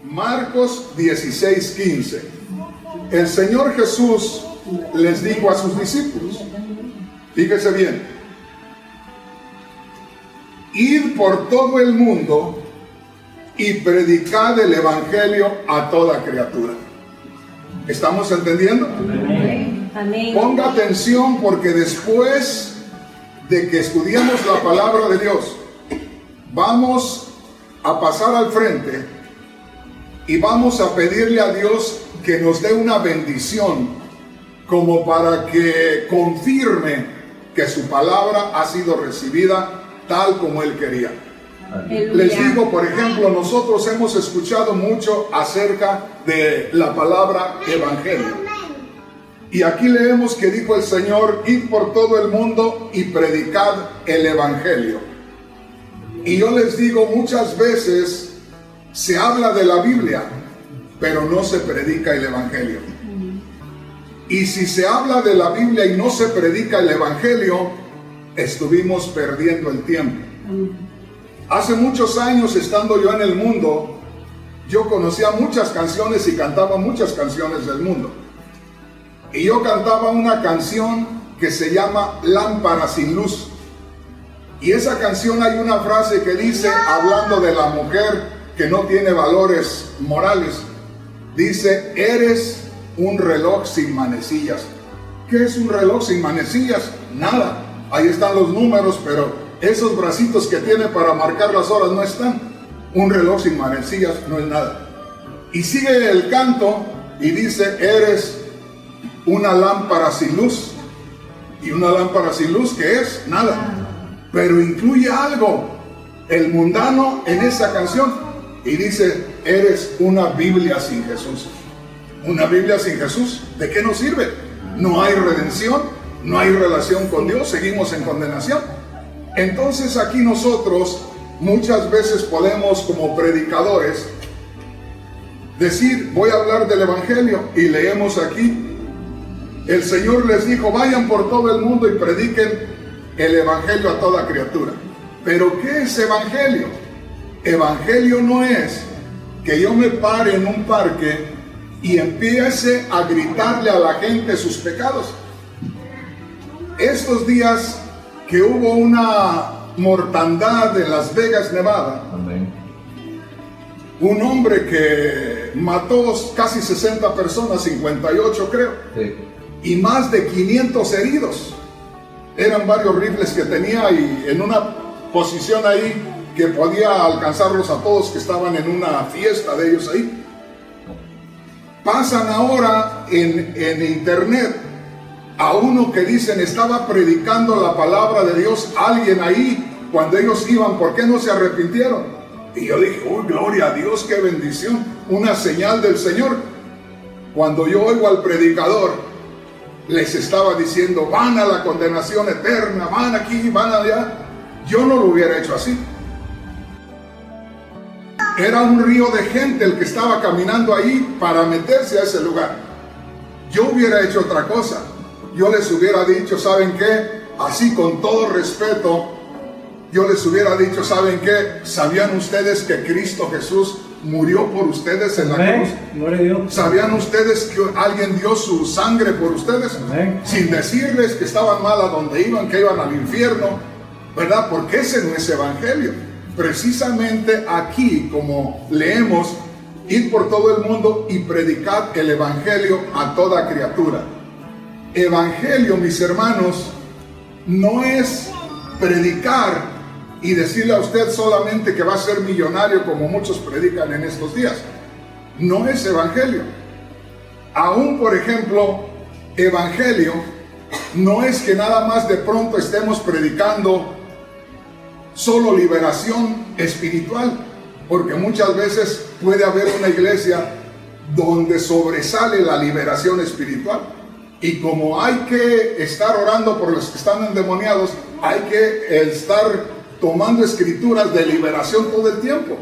Marcos 16:15. El Señor Jesús les dijo a sus discípulos, fíjese bien, id por todo el mundo y predicad el Evangelio a toda criatura. ¿Estamos entendiendo? Amén. Amén. Ponga atención, porque después de que estudiamos la palabra de Dios, vamos a pasar al frente y vamos a pedirle a Dios que nos dé una bendición como para que confirme que su palabra ha sido recibida tal como Él quería. Aleluya. Les digo, por ejemplo, nosotros hemos escuchado mucho acerca de la palabra evangelio. Y aquí leemos que dijo el Señor, id por todo el mundo y predicad el evangelio. Y yo les digo, muchas veces se habla de la Biblia, pero no se predica el evangelio. Y si se habla de la Biblia y no se predica el evangelio, estuvimos perdiendo el tiempo. Hace muchos años, estando yo en el mundo, yo conocía muchas canciones y cantaba muchas canciones del mundo. Y yo cantaba una canción que se llama Lámpara sin luz. Y esa canción hay una frase que dice, hablando de la mujer que no tiene valores morales, dice, eres un reloj sin manecillas. ¿Qué es un reloj sin manecillas? Nada. Ahí están los números, pero esos bracitos que tiene para marcar las horas no están. Un reloj sin manecillas no es nada. Y sigue el canto y dice, eres una lámpara sin luz. Y una lámpara sin luz, ¿qué es? Nada. Pero incluye algo, el mundano, en esa canción. Y dice, eres una Biblia sin Jesús. Una Biblia sin Jesús, ¿de qué nos sirve? No hay redención, no hay relación con Dios, seguimos en condenación. Entonces aquí nosotros muchas veces podemos, como predicadores, decir, voy a hablar del evangelio, y leemos aquí, el Señor les dijo, vayan por todo el mundo y prediquen el evangelio a toda criatura. Pero ¿qué es evangelio? Evangelio no es que yo me pare en un parque y empiece a gritarle a la gente sus pecados. Estos días que hubo una mortandad en Las Vegas, Nevada, Amén. un hombre que mató casi 60 personas, 58 creo, Sí. y más de 500 heridos. Eran varios rifles que tenía y en una posición ahí que podía alcanzarlos a todos, que estaban en una fiesta de ellos ahí. Pasan ahora en internet a uno que dicen estaba predicando la palabra de Dios, alguien ahí, cuando ellos iban, ¿por qué no se arrepintieron? Y yo dije, uy, gloria a Dios, qué bendición, una señal del Señor. Cuando yo oigo al predicador, les estaba diciendo, van a la condenación eterna, van aquí, van allá. Yo no lo hubiera hecho así. Era un río de gente el que estaba caminando ahí para meterse a ese lugar. Yo hubiera hecho otra cosa. Yo les hubiera dicho, ¿saben qué? Así, con todo respeto, yo les hubiera dicho, ¿saben qué? ¿Sabían ustedes que Cristo Jesús murió por ustedes en la cruz? Gloria a Dios. ¿Sabían ustedes que alguien dio su sangre por ustedes? Amén. Sin decirles que estaban mal a donde iban, que iban al infierno, ¿verdad? Porque ese no es evangelio. Precisamente aquí, como leemos, id por todo el mundo y predicad el evangelio a toda criatura. Evangelio, mis hermanos, no es predicar y decirle a usted solamente que va a ser millonario como muchos predican en estos días. No es evangelio. Aún, por ejemplo, evangelio no es que nada más de pronto estemos predicando solo liberación espiritual, porque muchas veces puede haber una iglesia donde sobresale la liberación espiritual. Y como hay que estar orando por los que están endemoniados, hay que estar tomando escrituras de liberación todo el tiempo.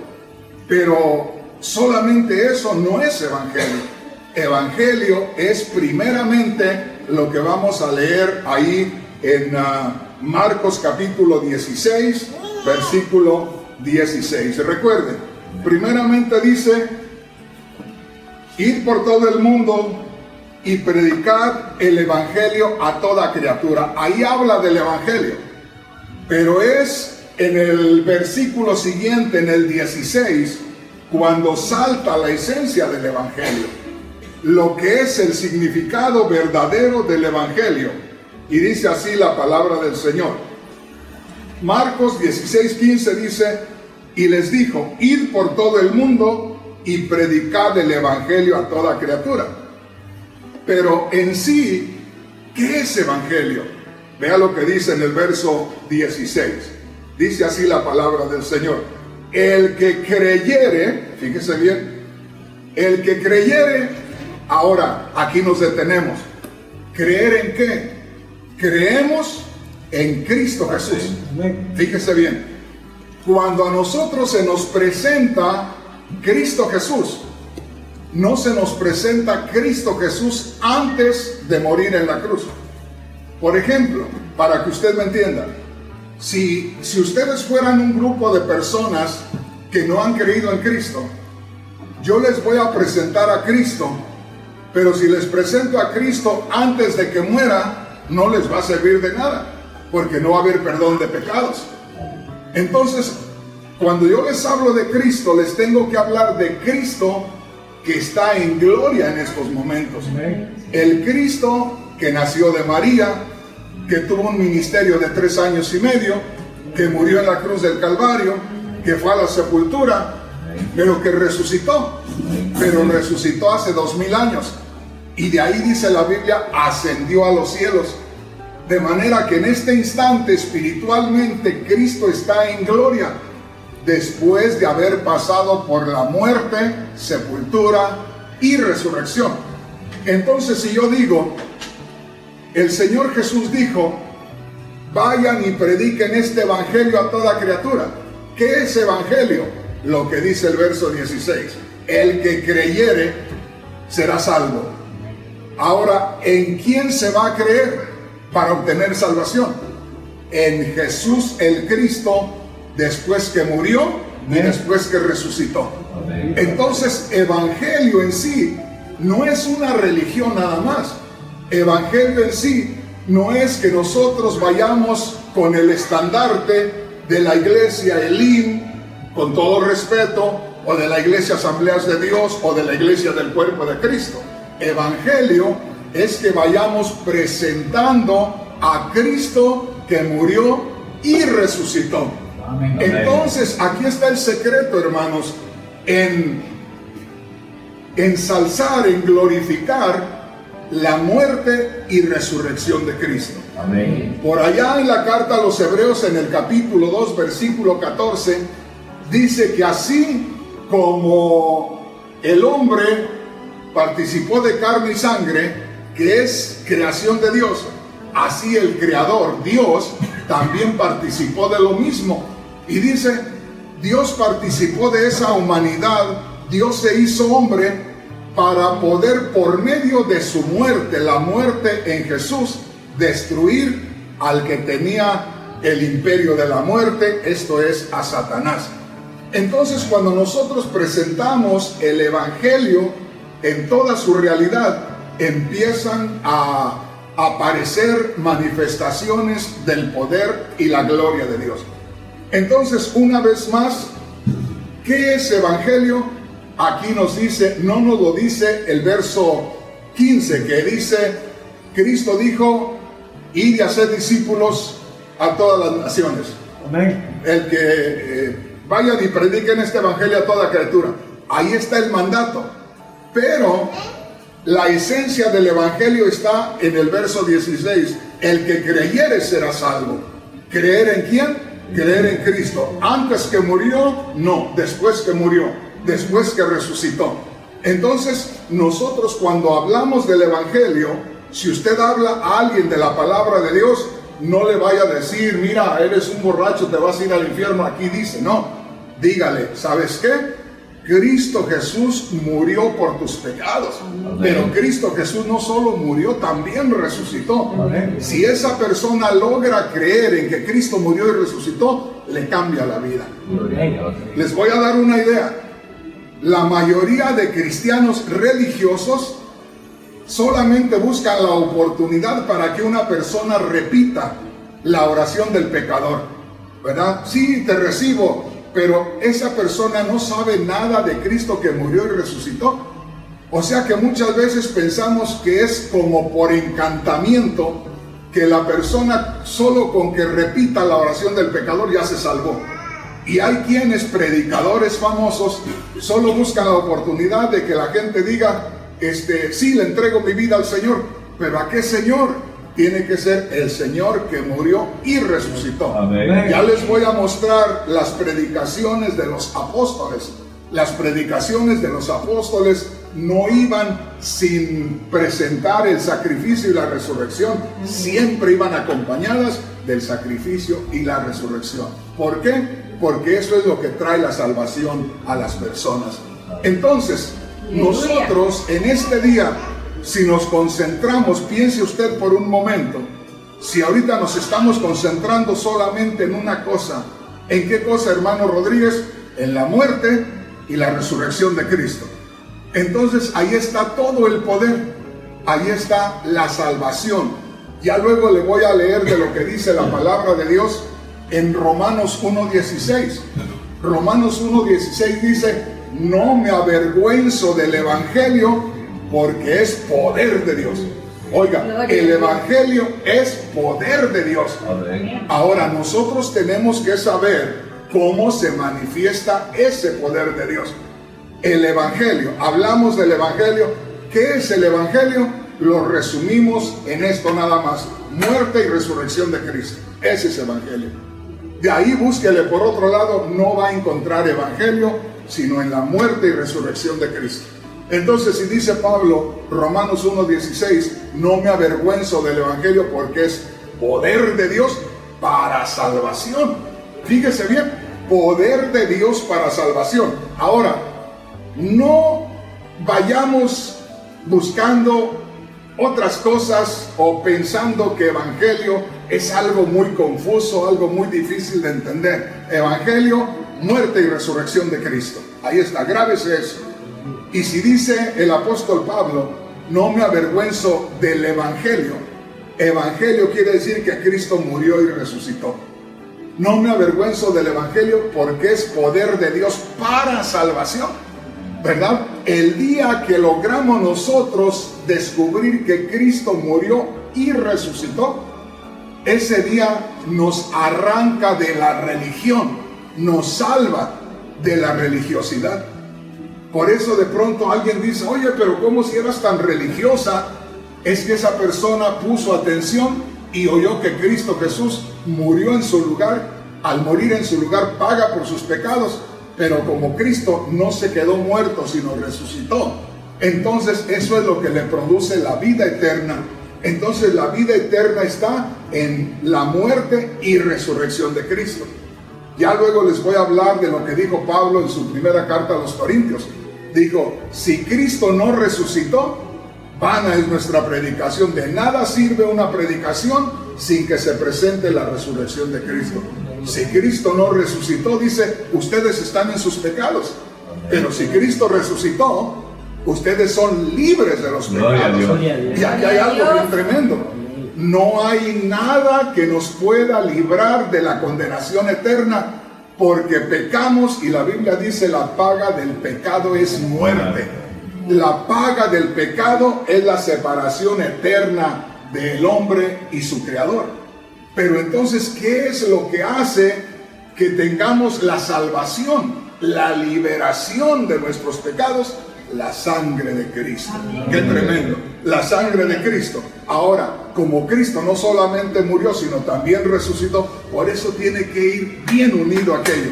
Pero solamente eso no es evangelio. Evangelio es primeramente lo que vamos a leer ahí en Marcos capítulo 16, versículo 16. Recuerden, primeramente dice, id por todo el mundo y predicad el evangelio a toda criatura. Ahí habla del evangelio, pero es en el versículo siguiente, en el 16, cuando salta la esencia del evangelio, lo que es el significado verdadero del evangelio. Y dice así la palabra del Señor. Marcos 16:15 dice: y les dijo, id por todo el mundo y predicad el evangelio a toda criatura. Pero en sí, ¿qué es evangelio? Vea lo que dice en el verso 16. Dice así la palabra del Señor: el que creyere, fíjese bien, el que creyere. Ahora, aquí nos detenemos. ¿Creer en qué? Creemos en Cristo Jesús. Fíjese bien, cuando a nosotros se nos presenta Cristo Jesús, no se nos presenta Cristo Jesús antes de morir en la cruz. Por ejemplo, para que usted me entienda, si ustedes fueran un grupo de personas que no han creído en Cristo, yo les voy a presentar a Cristo, pero si les presento a Cristo antes de que muera, no les va a servir de nada, porque no va a haber perdón de pecados. Entonces, cuando yo les hablo de Cristo, les tengo que hablar de Cristo que está en gloria en estos momentos. El Cristo que nació de María, que tuvo un ministerio de 3 años y medio, que murió en la cruz del Calvario, que fue a la sepultura, pero que resucitó. Pero resucitó hace 2000 años. Y de ahí dice la Biblia, ascendió a los cielos. De manera que en este instante espiritualmente Cristo está en gloria, después de haber pasado por la muerte, sepultura y resurrección. Entonces, si yo digo, el Señor Jesús dijo, vayan y prediquen este evangelio a toda criatura. ¿Qué es evangelio? Lo que dice el verso 16. El que creyere será salvo. Ahora, ¿en quién se va a creer para obtener salvación? En Jesús el Cristo, después que murió y después que resucitó. Entonces, evangelio en sí no es una religión nada más. Evangelio en sí no es que nosotros vayamos con el estandarte de la iglesia Elim, con todo respeto, o de la iglesia Asambleas de Dios, o de la iglesia del cuerpo de Cristo. Evangelio es que vayamos presentando a Cristo que murió y resucitó. Amén. Entonces, aquí está el secreto, hermanos, en ensalzar, en glorificar la muerte y resurrección de Cristo. Amén. Por allá en la carta a los Hebreos, en el capítulo 2, versículo 14, dice que así como el hombre participó de carne y sangre, que es creación de Dios, así el Creador, Dios, también participó de lo mismo. Y dice, Dios participó de esa humanidad, Dios se hizo hombre para poder, por medio de su muerte, la muerte en Jesús, destruir al que tenía el imperio de la muerte, esto es, a Satanás. Entonces, cuando nosotros presentamos el evangelio en toda su realidad, empiezan a aparecer manifestaciones del poder y la gloria de Dios. Entonces, una vez más, ¿qué es evangelio? Aquí nos dice, no nos lo dice el verso 15, que dice, Cristo dijo, id y haced discípulos a todas las naciones. Amén. El que vayan y prediquen este evangelio a toda criatura. Ahí está el mandato. Pero la esencia del evangelio está en el verso 16. El que creyere será salvo. ¿Creer en quién? Creer en Cristo. Antes que murió, no. Después que murió, después que resucitó. Entonces, nosotros cuando hablamos del evangelio, si usted habla a alguien de la palabra de Dios, no le vaya a decir, mira, eres un borracho, te vas a ir al infierno. Aquí dice, no. Dígale, ¿sabes qué? Cristo Jesús murió por tus pecados. Amén. Pero Cristo Jesús no solo murió, también resucitó. Amén. Si esa persona logra creer en que Cristo murió y resucitó, le cambia la vida. Les voy a dar una idea. la mayoría de cristianos religiosos solamente buscan la oportunidad para que una persona repita la oración del pecador, ¿verdad? Sí, te recibo, pero esa persona no sabe nada de Cristo que murió y resucitó. O sea que muchas veces pensamos que es como por encantamiento, que la persona solo con que repita la oración del pecador ya se salvó. Y hay quienes, predicadores famosos, solo buscan la oportunidad de que la gente diga, sí, le entrego mi vida al Señor. ¿Pero a qué Señor? Tiene que ser el Señor que murió y resucitó. Amén. Ya les voy a mostrar las predicaciones de los apóstoles. Las predicaciones de los apóstoles no iban sin presentar el sacrificio y la resurrección. Siempre iban acompañadas del sacrificio y la resurrección. ¿Por qué? Porque eso es lo que trae la salvación a las personas. Entonces, nosotros en este día, si nos concentramos, piense usted por un momento, si ahorita nos estamos concentrando solamente en una cosa, ¿en qué cosa, hermano Rodríguez? En la muerte y la resurrección de Cristo. Entonces ahí está todo el poder, ahí está la salvación. Ya luego le voy a leer de lo que dice la palabra de Dios en Romanos 1:16. Romanos 1:16 dice, no me avergüenzo del Evangelio porque es poder de Dios. Oiga, el Evangelio es poder de Dios. Ahora nosotros tenemos que saber cómo se manifiesta ese poder de Dios. El Evangelio, hablamos del Evangelio. ¿Qué es el Evangelio? Lo resumimos en esto nada más: muerte y resurrección de Cristo. Ese es Evangelio. De ahí búsquele por otro lado, no va a encontrar Evangelio sino en la muerte y resurrección de Cristo. Entonces, si dice Pablo, Romanos 1:16, no me avergüenzo del Evangelio porque es poder de Dios para salvación. Fíjese bien, poder de Dios para salvación. Ahora, no vayamos buscando otras cosas o pensando que Evangelio es algo muy confuso, algo muy difícil de entender. Evangelio, muerte y resurrección de Cristo. Ahí está, grábese eso. Y si dice el apóstol Pablo, no me avergüenzo del Evangelio, Evangelio quiere decir que Cristo murió y resucitó. No me avergüenzo del Evangelio porque es poder de Dios para salvación, ¿verdad? El día que logramos nosotros descubrir que Cristo murió y resucitó, ese día nos arranca de la religión, nos salva de la religiosidad. Por eso de pronto alguien dice, oye, pero ¿cómo si eras tan religiosa? Es que esa persona puso atención y oyó que Cristo Jesús murió en su lugar. Al morir en su lugar paga por sus pecados, pero como Cristo no se quedó muerto sino resucitó, entonces eso es lo que le produce la vida eterna. Entonces la vida eterna está en la muerte y resurrección de Cristo. Ya luego les voy a hablar de lo que dijo Pablo en su primera carta a los Corintios. Dijo, si Cristo no resucitó, vana es nuestra predicación. De nada sirve una predicación sin que se presente la resurrección de Cristo. Si Cristo no resucitó, dice, ustedes están en sus pecados. Pero si Cristo resucitó, ustedes son libres de los pecados. Y aquí hay algo bien tremendo. No hay nada que nos pueda librar de la condenación eterna, porque pecamos y la Biblia dice la paga del pecado es muerte. La paga del pecado es la separación eterna del hombre y su creador. Pero entonces, ¿qué es lo que hace que tengamos la salvación, la liberación de nuestros pecados? La sangre de Cristo. ¡Qué tremendo! La sangre de Cristo. Ahora, como Cristo no solamente murió, sino también resucitó, por eso tiene que ir bien unido a aquello.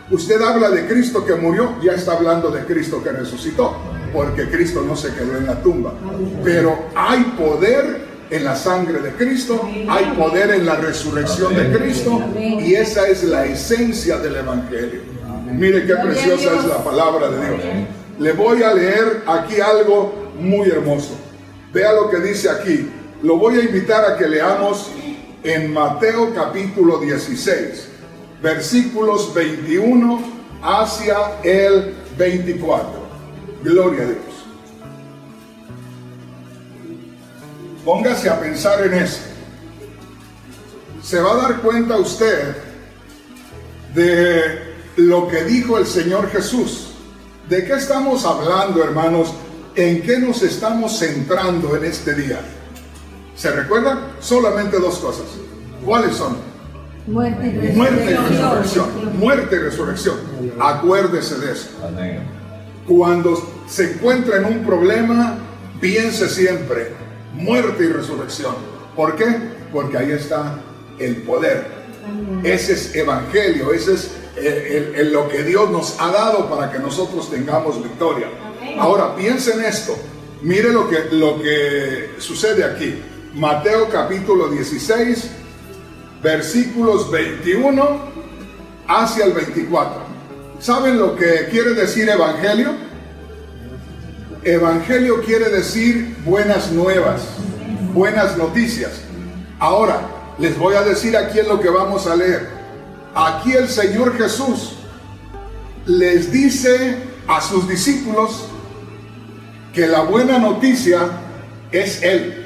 Usted habla de Cristo que murió, ya está hablando de Cristo que resucitó, porque Cristo no se quedó en la tumba. Pero hay poder en la sangre de Cristo, hay poder en la resurrección de Cristo, y esa es la esencia del Evangelio. Mire qué preciosa es la palabra de Dios. Le voy a leer aquí algo muy hermoso. Vea lo que dice aquí. Lo voy a invitar a que leamos en Mateo capítulo 16, versículos 21 hacia el 24. Gloria a Dios. Póngase a pensar en eso. Se va a dar cuenta usted de lo que dijo el Señor Jesús. ¿De qué estamos hablando, hermanos? ¿En qué nos estamos centrando en este día? ¿Se recuerdan? Solamente dos cosas. ¿Cuáles son? Muerte y resurrección. Muerte y resurrección. Muerte y resurrección. Acuérdese de eso. Amén. Cuando se encuentra en un problema, piense siempre, muerte y resurrección. ¿Por qué? Porque ahí está el poder. Ese es evangelio, ese es lo que Dios nos ha dado para que nosotros tengamos victoria. Ahora, piensen en esto. Mire lo que sucede aquí. Mateo capítulo 16, versículos 21 hacia el 24. ¿Saben lo que quiere decir evangelio? Evangelio quiere decir buenas nuevas, buenas noticias. Ahora, les voy a decir aquí en lo que vamos a leer. Aquí el Señor Jesús les dice a sus discípulos que la buena noticia es Él.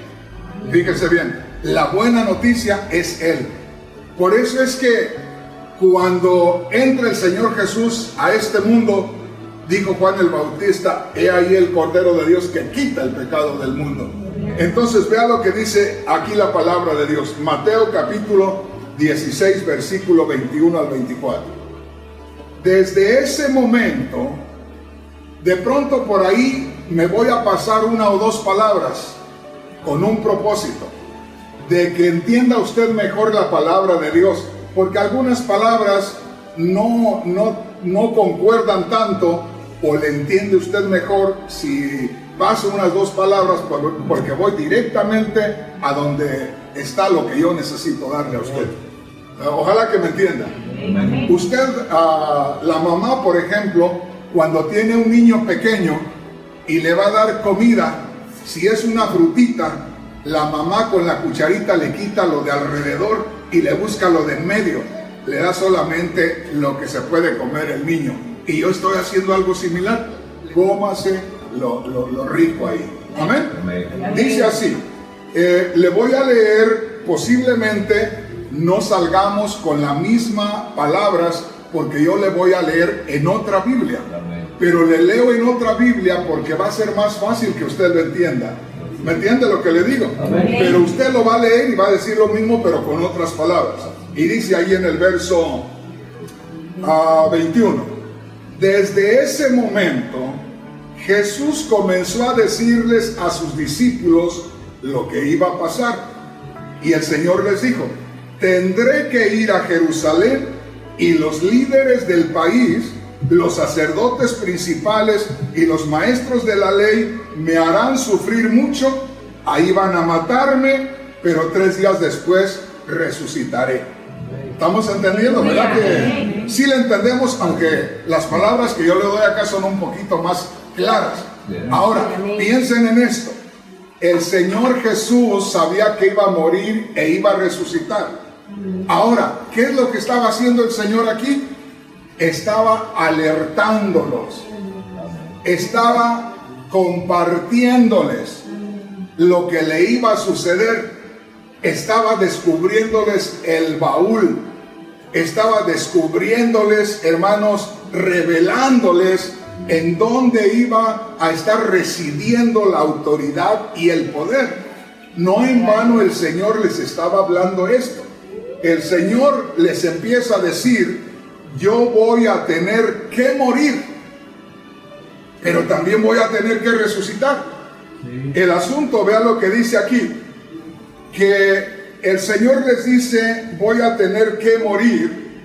Fíjense bien, la buena noticia es Él. Por eso es que cuando entra el Señor Jesús a este mundo, dijo Juan el Bautista, he ahí el Cordero de Dios que quita el pecado del mundo. Entonces vea lo que dice aquí la palabra de Dios. Mateo capítulo 16, versículo 21 al 24. Desde ese momento, de pronto por ahí me voy a pasar una o dos palabras con un propósito de que entienda usted mejor la palabra de Dios, porque algunas palabras no concuerdan tanto, o le entiende usted mejor si paso unas dos palabras, porque voy directamente a donde está lo que yo necesito darle a usted. Ojalá que me entienda. Usted, la mamá, por ejemplo, cuando tiene un niño pequeño y le va a dar comida, si es una frutita, la mamá con la cucharita le quita lo de alrededor y le busca lo de en medio. Le da solamente lo que se puede comer el niño. Y yo estoy haciendo algo similar. Cómase lo rico ahí. Amén. Amén. Dice así. Le voy a leer, posiblemente no salgamos con las mismas palabras, porque yo le voy a leer en otra Biblia. Amén. Pero le leo en otra Biblia porque va a ser más fácil que usted lo entienda. ¿Me entiende lo que le digo? Amén. Pero usted lo va a leer y va a decir lo mismo, pero con otras palabras. Y dice ahí en el verso 21. Desde ese momento, Jesús comenzó a decirles a sus discípulos lo que iba a pasar. Y el Señor les dijo, tendré que ir a Jerusalén y los líderes del país, los sacerdotes principales y los maestros de la ley me harán sufrir mucho, ahí van a matarme, pero 3 días después resucitaré. ¿Estamos entendiendo? ¿Verdad que sí le entendemos? Aunque las palabras que yo le doy acá son un poquito más claras. Ahora, piensen en esto. El Señor Jesús sabía que iba a morir e iba a resucitar. Ahora, ¿qué es lo que estaba haciendo el Señor aquí? Estaba alertándolos, estaba compartiéndoles lo que le iba a suceder, estaba descubriéndoles el baúl, estaba descubriéndoles, hermanos, revelándoles en dónde iba a estar residiendo la autoridad y el poder. No en vano el Señor les estaba hablando esto. El Señor les empieza a decir, yo voy a tener que morir, pero también voy a tener que resucitar. El asunto, vea lo que dice aquí, que el Señor les dice, voy a tener que morir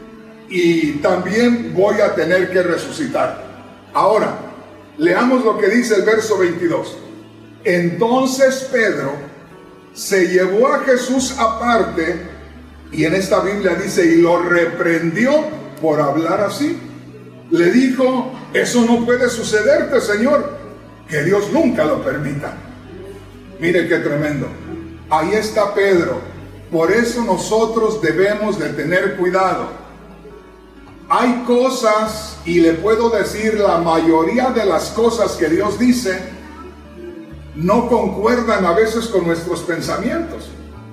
y también voy a tener que resucitar. Ahora, leamos lo que dice el verso 22. Entonces Pedro se llevó a Jesús aparte, y en esta Biblia dice, y lo reprendió por hablar así. Le dijo, eso no puede sucederte, Señor, que Dios nunca lo permita. Mire qué tremendo. Ahí está Pedro. Por eso nosotros debemos de tener cuidado. hay cosas, y le puedo decir la mayoría de las cosas que Dios dice, no concuerdan a veces con nuestros pensamientos.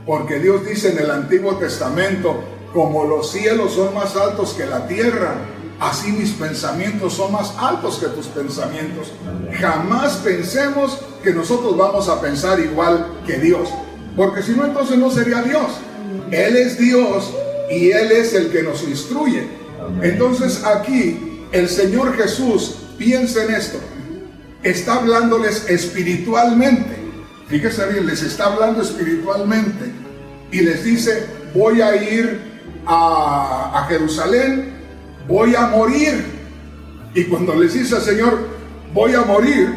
Porque Dios dice en el Antiguo Testamento, como los cielos son más altos que la tierra, así mis pensamientos son más altos que tus pensamientos. Jamás pensemos que nosotros vamos a pensar igual que Dios, porque si no, entonces no sería Dios. Él es Dios y Él es el que nos instruye. Entonces aquí el Señor Jesús, piensa en esto, está hablándoles espiritualmente. Fíjese bien, les está hablando espiritualmente y les dice, voy a ir a Jerusalén, voy a morir. Y cuando les dice al Señor, voy a morir,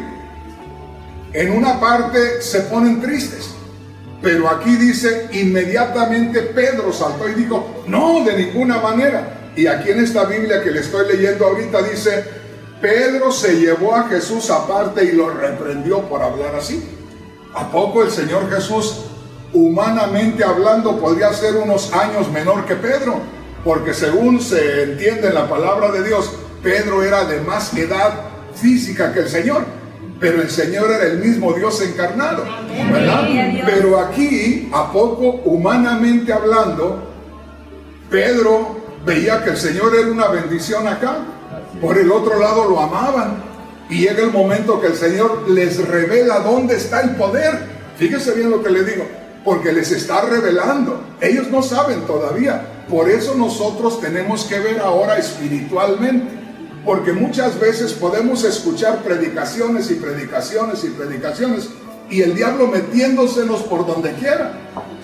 en una parte se ponen tristes, pero aquí dice, inmediatamente Pedro saltó y dijo, no, de ninguna manera. Y aquí en esta Biblia que le estoy leyendo ahorita dice, Pedro se llevó a Jesús aparte y lo reprendió por hablar así. ¿A poco el Señor Jesús, humanamente hablando, podría ser unos años menor que Pedro? Porque según se entiende en la palabra de Dios, Pedro era de más edad física que el Señor, pero el Señor era el mismo Dios encarnado, ¿verdad? Pero aquí, ¿a poco humanamente hablando, Pedro veía que el Señor era una bendición acá? Por el otro lado lo amaban. Y llega el momento que el Señor les revela dónde está el poder. Fíjese bien lo que le digo, porque les está revelando. Ellos no saben todavía. Por eso nosotros tenemos que ver ahora espiritualmente. Porque muchas veces podemos escuchar predicaciones y predicaciones y predicaciones, y el diablo metiéndosenos por donde quiera.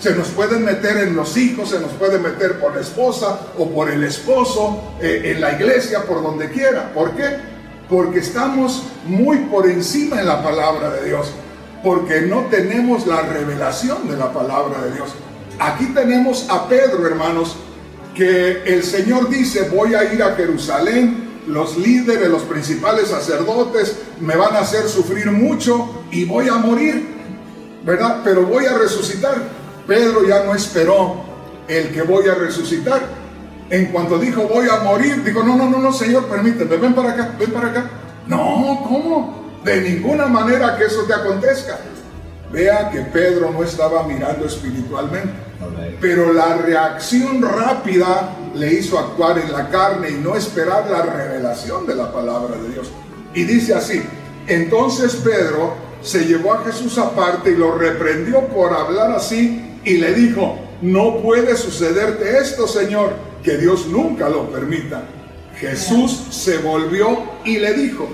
Se nos pueden meter en los hijos, se nos puede meter por la esposa o por el esposo, en la iglesia, por donde quiera. ¿Por qué? Porque estamos muy por encima en la palabra de Dios, porque no tenemos la revelación de la palabra de Dios. Aquí tenemos a Pedro, hermanos, que el Señor dice, voy a ir a Jerusalén, los líderes, los principales sacerdotes me van a hacer sufrir mucho y voy a morir, ¿verdad? Pero voy a resucitar. Pedro ya no esperó el que voy a resucitar. En cuanto dijo voy a morir, dijo no, Señor, permíteme, ven para acá, ven para acá. No, ¿cómo? De ninguna manera que eso te acontezca. Vea que Pedro no estaba mirando espiritualmente, pero la reacción rápida le hizo actuar en la carne y no esperar la revelación de la palabra de Dios. Y dice así, entonces Pedro se llevó a Jesús aparte y lo reprendió por hablar así y le dijo, no puede sucederte esto, Señor, que Dios nunca lo permita. Jesús se volvió y le dijo,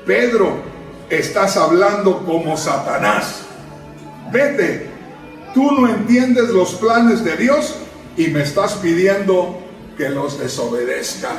Pedro, estás hablando como Satanás. Vete, tú no entiendes los planes de Dios y me estás pidiendo que los desobedezca.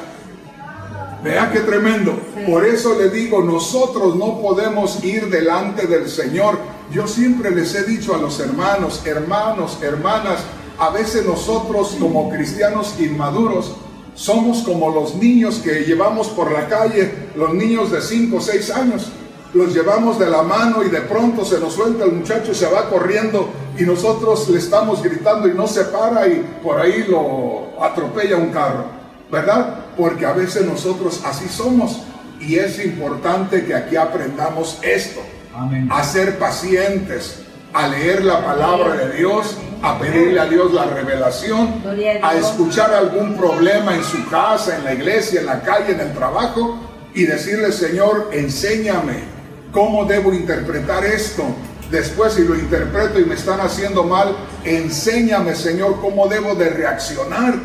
Vea qué tremendo. Por eso le digo, nosotros no podemos ir delante del Señor. Yo siempre les he dicho a los hermanos, hermanas, a veces nosotros como cristianos inmaduros somos como los niños que llevamos por la calle, los niños de 5 o 6 años. Los llevamos de la mano y de pronto se nos suelta el muchacho y se va corriendo y nosotros le estamos gritando y no se para y por ahí lo atropella un carro, ¿verdad? Porque a veces nosotros así somos y es importante que aquí aprendamos esto. Amén. A ser pacientes, a leer la palabra de Dios, a pedirle a Dios la revelación, a escuchar algún problema en su casa, en la iglesia, en la calle, en el trabajo y decirle, Señor, enséñame cómo debo interpretar esto. Después, si lo interpreto y me están haciendo mal, enséñame, Señor, cómo debo de reaccionar.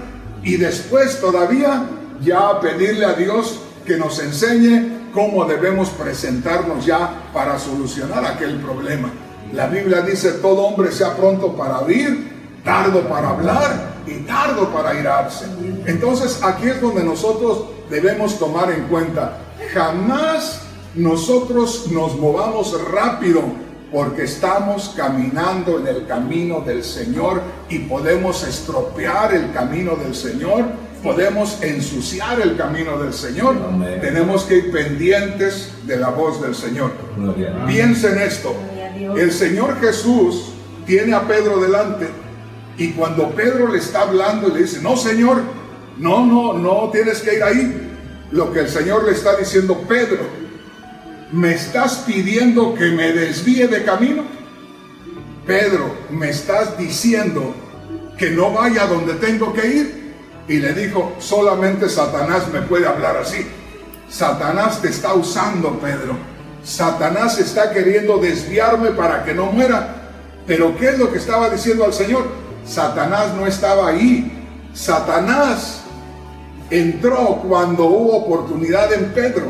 Y después todavía ya pedirle a Dios que nos enseñe cómo debemos presentarnos ya para solucionar aquel problema. La Biblia dice, todo hombre sea pronto para oír, tardo para hablar y tardo para airarse. Entonces aquí es donde nosotros debemos tomar en cuenta, jamás nosotros nos movamos rápido porque estamos caminando en el camino del Señor y podemos estropear el camino del Señor, podemos ensuciar el camino del Señor. Amén. Tenemos que ir pendientes de la voz del Señor. Piensen esto, el Señor Jesús tiene a Pedro delante y cuando Pedro le está hablando y le dice, no, Señor, No tienes que ir ahí. Lo que el Señor le está diciendo: Pedro, ¿me estás pidiendo que me desvíe de camino? Pedro, ¿me estás diciendo que no vaya donde tengo que ir? Y le dijo: solamente Satanás me puede hablar así. Satanás te está usando, Pedro. Satanás está queriendo desviarme para que no muera. Pero ¿qué es lo que estaba diciendo al Señor? Satanás no estaba ahí. Satanás entró cuando hubo oportunidad en Pedro.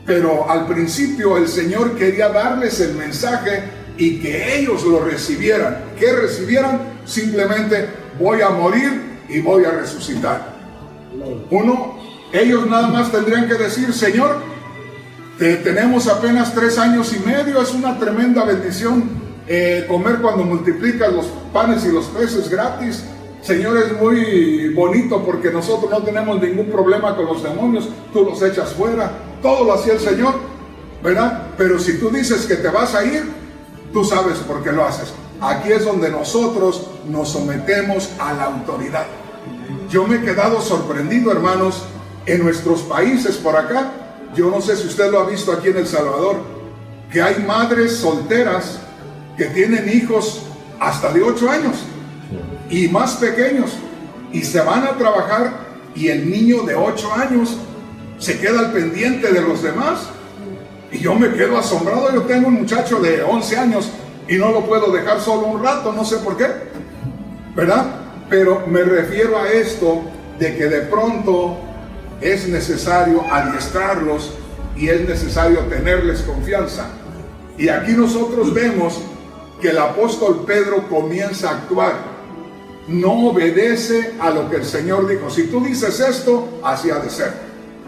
Pero al principio el Señor quería darles el mensaje y que ellos lo recibieran. ¿Qué recibieran? Simplemente: voy a morir y voy a resucitar. Ellos nada más tendrían que decir: Señor, tenemos apenas 3 años y medio, es una tremenda bendición comer cuando multiplicas los panes y los peces gratis. Señor, es muy bonito porque nosotros no tenemos ningún problema con los demonios, tú los echas fuera. Todo lo hacía el Señor, ¿verdad? Pero si tú dices que te vas a ir, tú sabes por qué lo haces. Aquí es donde nosotros nos sometemos a la autoridad. Yo me he quedado sorprendido, hermanos, en nuestros países por acá. Yo no sé si usted lo ha visto aquí en El Salvador, que hay madres solteras que tienen hijos hasta de 8 años y más pequeños, y se van a trabajar, y el niño de 8 años se queda al pendiente de los demás. Y yo me quedo asombrado. Yo tengo un muchacho de 11 años y no lo puedo dejar solo un rato, no sé por qué, ¿verdad? Pero me refiero a esto, de que de pronto es necesario adiestrarlos y es necesario tenerles confianza. Y aquí nosotros vemos que el apóstol Pedro comienza a actuar. No obedece a lo que el Señor dijo. Si tú dices esto, así ha de ser,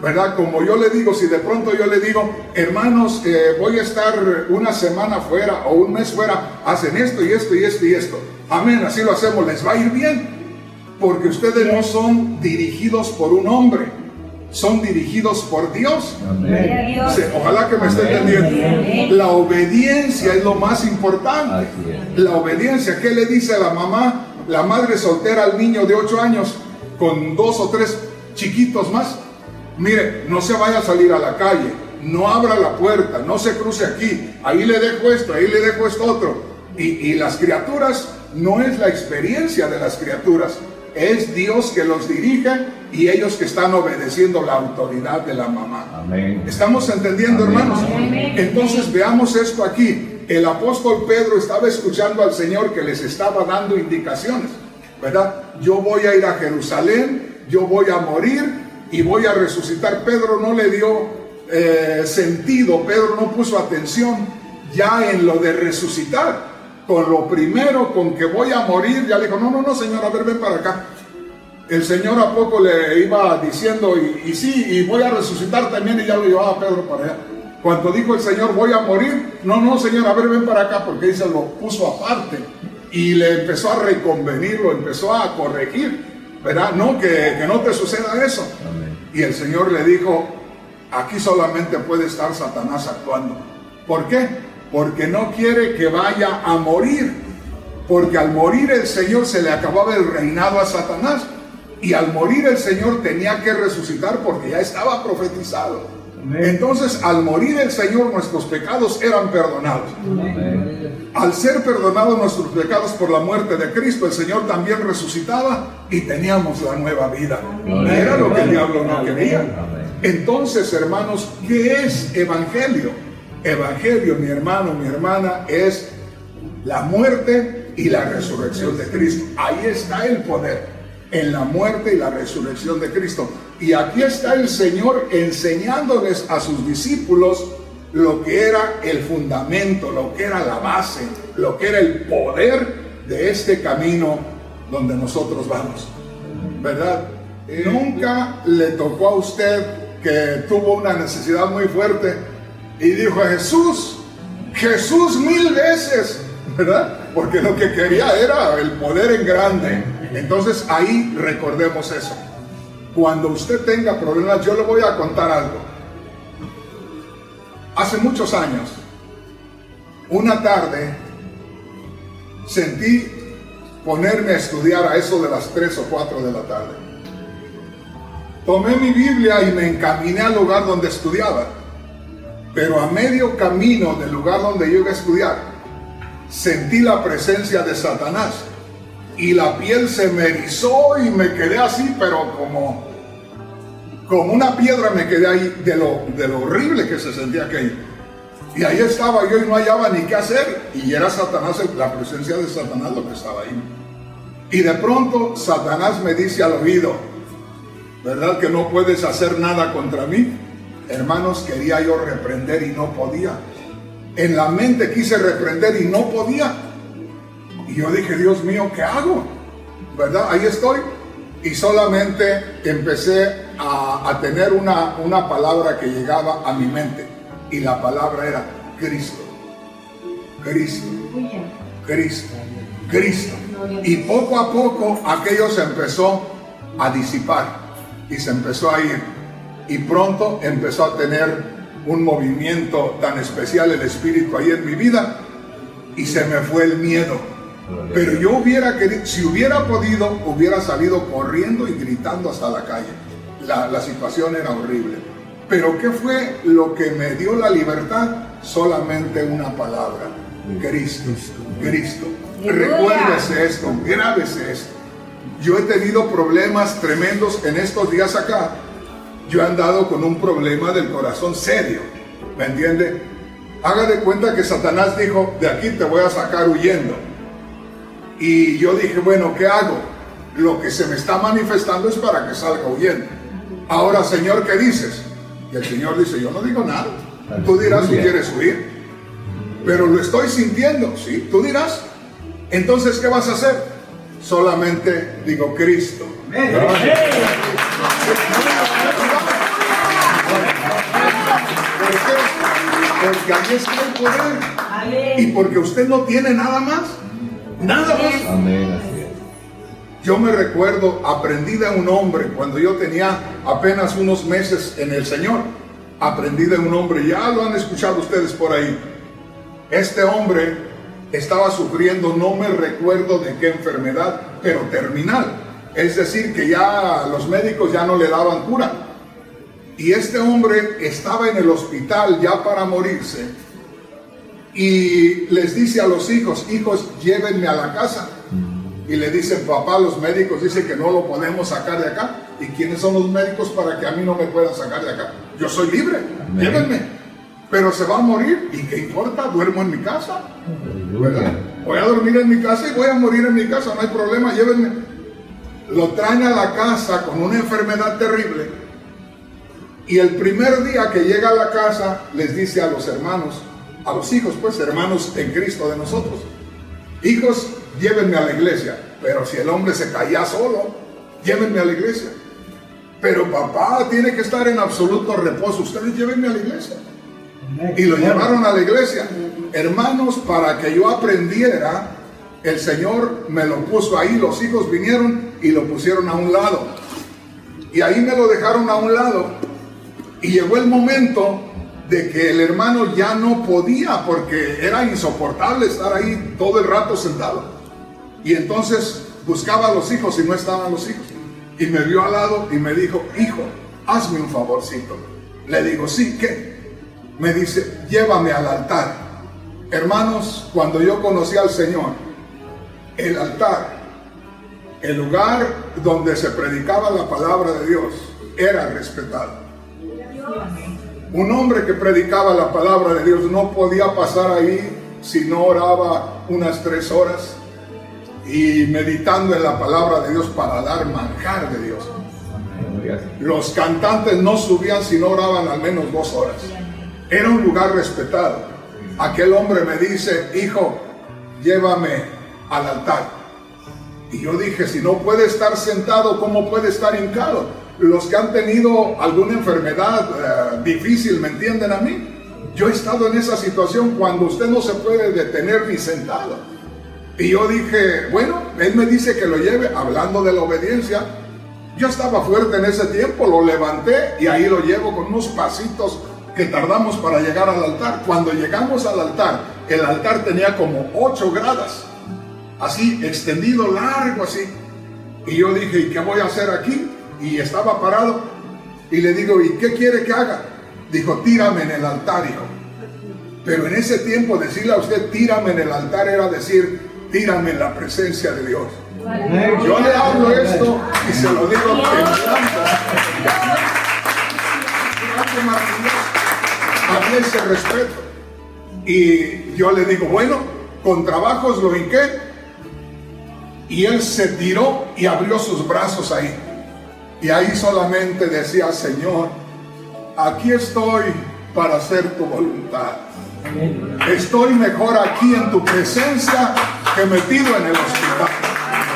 ¿verdad? Como yo le digo, si de pronto yo le digo: hermanos, voy a estar una semana fuera o un mes fuera, hacen esto y esto y esto y esto. Amén, así lo hacemos, les va a ir bien. Porque ustedes no son dirigidos por un hombre, son dirigidos por Dios. Amén. Sí, ojalá que me esté entendiendo. La obediencia es lo más importante. La obediencia. ¿Qué le dice a la mamá, la madre soltera, al niño de 8 años con 2 o 3 chiquitos más? Mire, no se vaya a salir a la calle, no abra la puerta, no se cruce aquí, ahí le dejo esto, ahí le dejo esto otro. Y las criaturas, no es la experiencia de las criaturas, es Dios que los dirige y ellos que están obedeciendo la autoridad de la mamá. Amén. ¿Estamos entendiendo, amén, hermanos? Amén. Entonces veamos esto aquí. El apóstol Pedro estaba escuchando al Señor que les estaba dando indicaciones, ¿verdad? Yo voy a ir a Jerusalén, yo voy a morir y voy a resucitar. Pedro no le dio sentido, Pedro no puso atención ya en lo de resucitar. Con lo primero, con que voy a morir, ya le dijo: no, Señor, a ver, ven para acá. El Señor a poco le iba diciendo: y sí, y voy a resucitar también, y ya lo llevaba Pedro para allá. Cuando dijo el Señor: voy a morir, no, Señor, a ver, ven para acá, porque ahí se lo puso aparte. Y le empezó a reconvenir, lo empezó a corregir, ¿verdad? No, que no te suceda eso. Amén. Y el Señor le dijo: aquí solamente puede estar Satanás actuando. ¿Por qué? Porque no quiere que vaya a morir. Porque al morir el Señor se le acababa el reinado a Satanás. Y al morir el Señor tenía que resucitar porque ya estaba profetizado. Amén. Entonces, al morir el Señor, nuestros pecados eran perdonados. Amén. Al ser perdonados nuestros pecados por la muerte de Cristo, el Señor también resucitaba y teníamos la nueva vida. Amén. Era lo que el diablo no quería. Amén. Entonces, hermanos, ¿qué es evangelio? Evangelio, mi hermano, mi hermana, es la muerte y la resurrección de Cristo. Ahí está el poder, en la muerte y la resurrección de Cristo. Y aquí está el Señor enseñándoles a sus discípulos lo que era el fundamento, lo que era la base, lo que era el poder de este camino donde nosotros vamos, ¿verdad? Nunca le tocó a usted que tuvo una necesidad muy fuerte y dijo: Jesús 1000 veces, ¿verdad? Porque lo que quería era el poder en grande. Entonces ahí recordemos eso. Cuando usted tenga problemas, yo le voy a contar algo. Hace muchos años, una tarde, sentí ponerme a estudiar a eso de las 3 o 4 de la tarde. Tomé mi Biblia y me encaminé al lugar donde estudiaba. Pero a medio camino del lugar donde yo iba a estudiar, sentí la presencia de Satanás. Y la piel se me erizó y me quedé así, pero como una piedra me quedé ahí de lo horrible que se sentía aquello. Y ahí estaba yo y no hallaba ni qué hacer. Y era Satanás, la presencia de Satanás lo que estaba ahí. Y de pronto Satanás me dice al oído, ¿verdad que no puedes hacer nada contra mí? Hermanos, quería yo reprender y no podía. En la mente quise reprender y no podía. Y yo dije, Dios mío, ¿qué hago? ¿Verdad? Ahí estoy. Y solamente empecé a tener una palabra que llegaba a mi mente. Y la palabra era Cristo. Cristo. Cristo. Cristo. Y poco a poco aquello se empezó a disipar. Y se empezó a ir. Y pronto empezó a tener un movimiento tan especial el Espíritu ahí en mi vida. Y se me fue el miedo. Pero yo hubiera querido, si hubiera podido, hubiera salido corriendo y gritando hasta la calle. La situación era horrible. Pero ¿qué fue lo que me dio la libertad? Solamente una palabra. Cristo. Cristo. Recuérdese esto, grábese esto. Yo he tenido problemas tremendos en estos días acá. Yo he andado con un problema del corazón serio. ¿Me entiende? Haga de cuenta que Satanás dijo, de aquí te voy a sacar huyendo. Y yo dije, bueno, ¿qué hago? Lo que se me está manifestando es para que salga huyendo. Ahora, Señor, ¿qué dices? Y el Señor dice, yo no digo nada. Tú dirás si quieres huir. Pero lo estoy sintiendo, ¿sí? Tú dirás. Entonces, ¿qué vas a hacer? Solamente digo, Cristo. ¿Por qué? Porque ahí está el poder. Y porque usted no tiene nada más. Nada más. Amén, así es. Yo me recuerdo, aprendí de un hombre cuando yo tenía apenas unos meses en el Señor. Aprendí de un hombre, ya lo han escuchado ustedes por ahí. Este hombre estaba sufriendo, no me recuerdo de qué enfermedad, pero terminal. Es decir, que ya los médicos ya no le daban cura. Y este hombre estaba en el hospital ya para morirse. Y les dice a los hijos, llévenme a la casa. Y le dicen, papá, los médicos dicen que no lo podemos sacar de acá. ¿Y quiénes son los médicos para que a mí no me puedan sacar de acá? Yo soy libre, llévenme. Pero se va a morir, ¿y qué importa? Duermo en mi casa, ¿verdad? Voy a dormir en mi casa y voy a morir en mi casa, no hay problema, llévenme. Lo traen a la casa con una enfermedad terrible. Y el primer día que llega a la casa, les dice a los hermanos, a los hijos, pues, hermanos en Cristo de nosotros, hijos, llévenme a la iglesia. Pero si el hombre se caía solo, llévenme a la iglesia. Pero papá tiene que estar en absoluto reposo, ustedes llévenme a la iglesia. Y lo llevaron a la iglesia. Hermanos, para que yo aprendiera, el Señor me lo puso ahí, los hijos vinieron y lo pusieron a un lado. Y ahí me lo dejaron a un lado. Y llegó el momento de que el hermano ya no podía, porque era insoportable estar ahí todo el rato sentado. Y entonces buscaba a los hijos y no estaban los hijos. Y me vio al lado y me dijo, hijo, hazme un favorcito. Le digo, sí, ¿qué? Me dice, llévame al altar. Hermanos, cuando yo conocí al Señor, el altar, el lugar donde se predicaba la palabra de Dios, era respetado. Un hombre que predicaba la palabra de Dios no podía pasar ahí si no oraba unas 3 horas y meditando en la palabra de Dios para dar manjar de Dios. Los cantantes no subían si no oraban al menos 2 horas. Era un lugar respetado. Aquel hombre me dice, hijo, llévame al altar. Y yo dije, si no puede estar sentado, ¿cómo puede estar hincado? Los que han tenido alguna enfermedad difícil, ¿me entienden a mí? Yo he estado en esa situación cuando usted no se puede detener ni sentado. Y yo dije, bueno, él me dice que lo lleve, hablando de la obediencia. Yo estaba fuerte en ese tiempo, lo levanté y ahí lo llevo con unos pasitos que tardamos para llegar al altar. Cuando llegamos al altar, el altar tenía como 8 gradas, así extendido, largo así. Y yo dije, ¿y qué voy a hacer aquí? Y estaba parado Y le digo, ¿y qué quiere que haga? Dijo, tírame en el altar, hijo. Pero en ese tiempo decirle a usted, tírame en el altar, era decir, tírame en la presencia de Dios. Yo le hablo esto y se lo digo temblando. Había ese respeto. Y yo le digo, bueno, con trabajos lo hinqué. Y él se tiró y abrió sus brazos ahí. Y ahí solamente decía, Señor, aquí estoy para hacer tu voluntad. Estoy mejor aquí en tu presencia que metido en el hospital.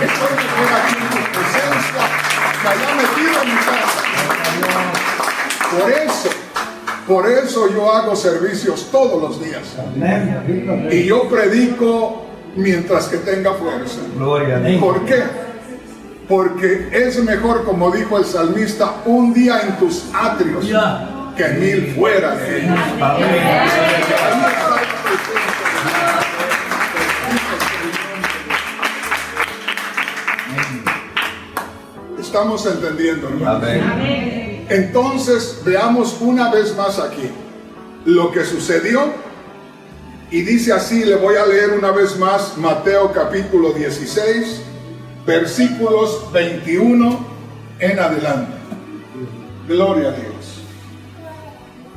Estoy mejor aquí en tu presencia que allá metido en mi casa. Por eso yo hago servicios todos los días. Y yo predico mientras que tenga fuerza. ¿Por qué? Porque es mejor, como dijo el salmista, un día en tus atrios que 1000 fuera de ellos. Estamos entendiendo, hermano. Entonces veamos una vez más aquí lo que sucedió. Y dice así, le voy a leer una vez más Mateo capítulo 16, versículos 21 en adelante. Gloria a Dios.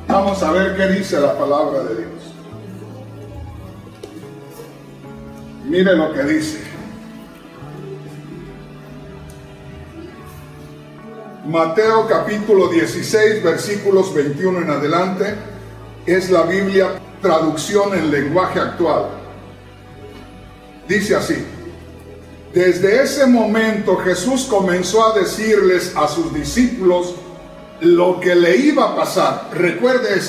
Vamos a ver qué dice la palabra de Dios. Mire lo que dice. Mateo capítulo 16, versículos 21 en adelante. Es la Biblia traducción en lenguaje actual. Dice así: desde ese momento Jesús comenzó a decirles a sus discípulos lo que le iba a pasar. Recuerde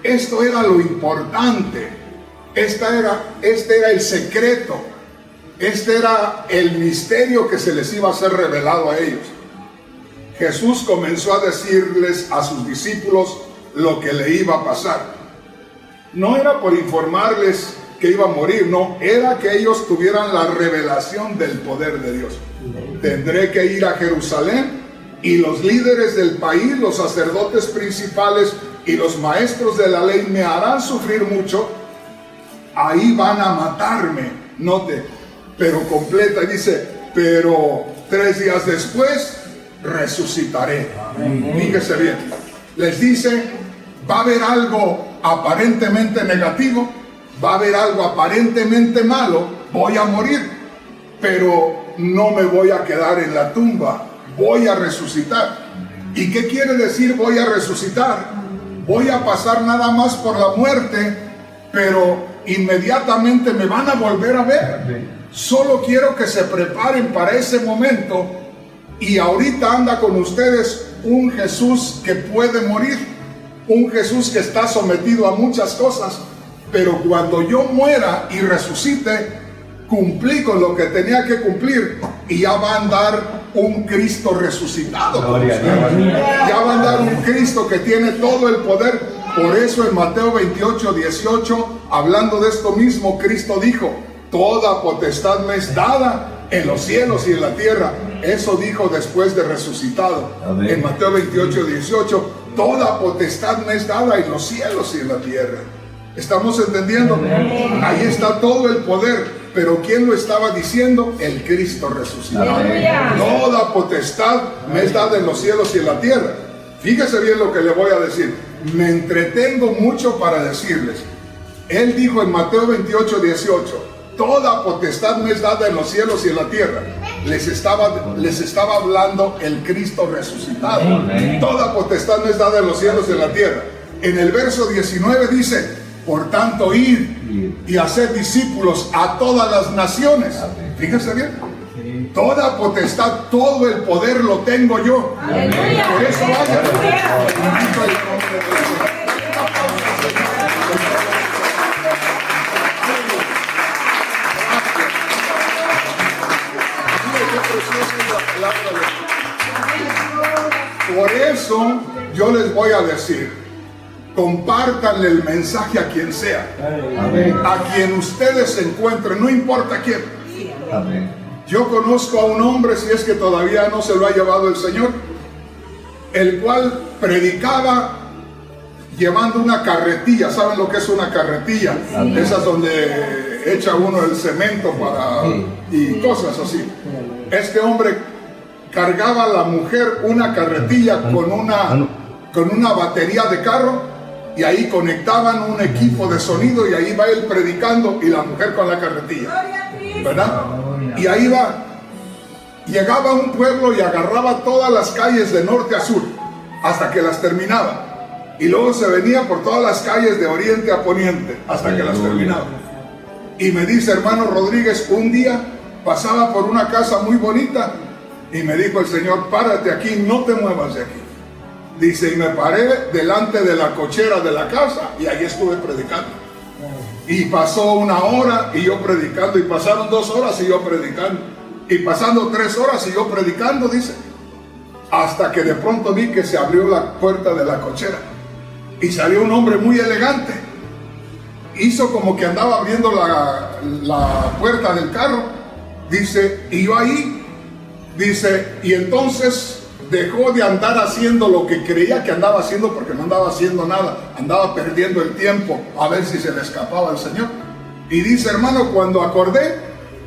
esto era lo importante, este era el secreto, este era el misterio que se les iba a ser revelado a ellos. Jesús comenzó a decirles a sus discípulos lo que le iba a pasar. No era por informarles que iba a morir, no, era que ellos tuvieran la revelación del poder de Dios. Tendré que ir a Jerusalén y los líderes del país, los sacerdotes principales y los maestros de la ley me harán sufrir mucho. Ahí van a matarme, note, pero completa, dice, pero 3 días después resucitaré. Fíjese bien, les dice, va a haber algo aparentemente negativo, va a haber algo aparentemente malo, voy a morir, pero no me voy a quedar en la tumba, voy a resucitar. ¿Y qué quiere decir voy a resucitar? Voy a pasar nada más por la muerte, pero inmediatamente me van a volver a ver. Solo quiero que se preparen para ese momento. Y ahorita anda con ustedes un Jesús que puede morir, un Jesús que está sometido a muchas cosas, pero cuando yo muera y resucite, cumplí con lo que tenía que cumplir y ya va a andar un Cristo resucitado. Ya va a andar un Cristo que tiene todo el poder. Por eso en Mateo 28, 18, hablando de esto mismo, Cristo dijo, toda potestad me es dada en los cielos y en la tierra. Eso dijo después de resucitado. En Mateo 28, 18, toda potestad me es dada en los cielos y en la tierra. ¿Estamos entendiendo? Ahí está todo el poder. Pero ¿quién lo estaba diciendo? El Cristo resucitado. Toda potestad me es dada en los cielos y en la tierra. Fíjese bien lo que le voy a decir. Me entretengo mucho para decirles. Él dijo en Mateo 28, 18, toda potestad me es dada en los cielos y en la tierra. Les estaba hablando el Cristo resucitado. Toda potestad me es dada en los cielos y en la tierra. En el verso 19 dice, por tanto, id y haced discípulos a todas las naciones. Fíjese bien. Toda potestad, todo el poder lo tengo yo. Por eso vaya. Por eso yo les voy a decir, compártanle el mensaje a quien sea, a quien ustedes se encuentren, no importa quién. Yo conozco a un hombre, si es que todavía no se lo ha llevado el Señor, el cual predicaba llevando una carretilla. ¿Saben lo que es una carretilla? Sí. Esas donde echa uno el cemento para y cosas así. Este hombre cargaba a la mujer una carretilla con una batería de carro, y ahí conectaban un equipo de sonido, y ahí va él predicando y la mujer con la carretilla, ¿verdad? Y ahí va. Llegaba a un pueblo y agarraba todas las calles de norte a sur hasta que las terminaba. Y luego se venía por todas las calles de oriente a poniente hasta que las terminaba. Y me dice, hermano Rodríguez, un día pasaba por una casa muy bonita y me dijo el Señor, párate aquí, no te muevas de aquí. Dice, y me paré delante de la cochera de la casa y ahí estuve predicando. Y pasó 1 hora y yo predicando, y pasaron 2 horas y yo predicando, y pasando 3 horas y yo predicando, dice, hasta que de pronto vi que se abrió la puerta de la cochera y salió un hombre muy elegante. Hizo como que andaba abriendo la puerta del carro, dice, y yo ahí, dice, y entonces dejó de andar haciendo lo que creía que andaba haciendo, porque no andaba haciendo nada, andaba perdiendo el tiempo a ver si se le escapaba al Señor. Y dice, hermano, cuando acordé,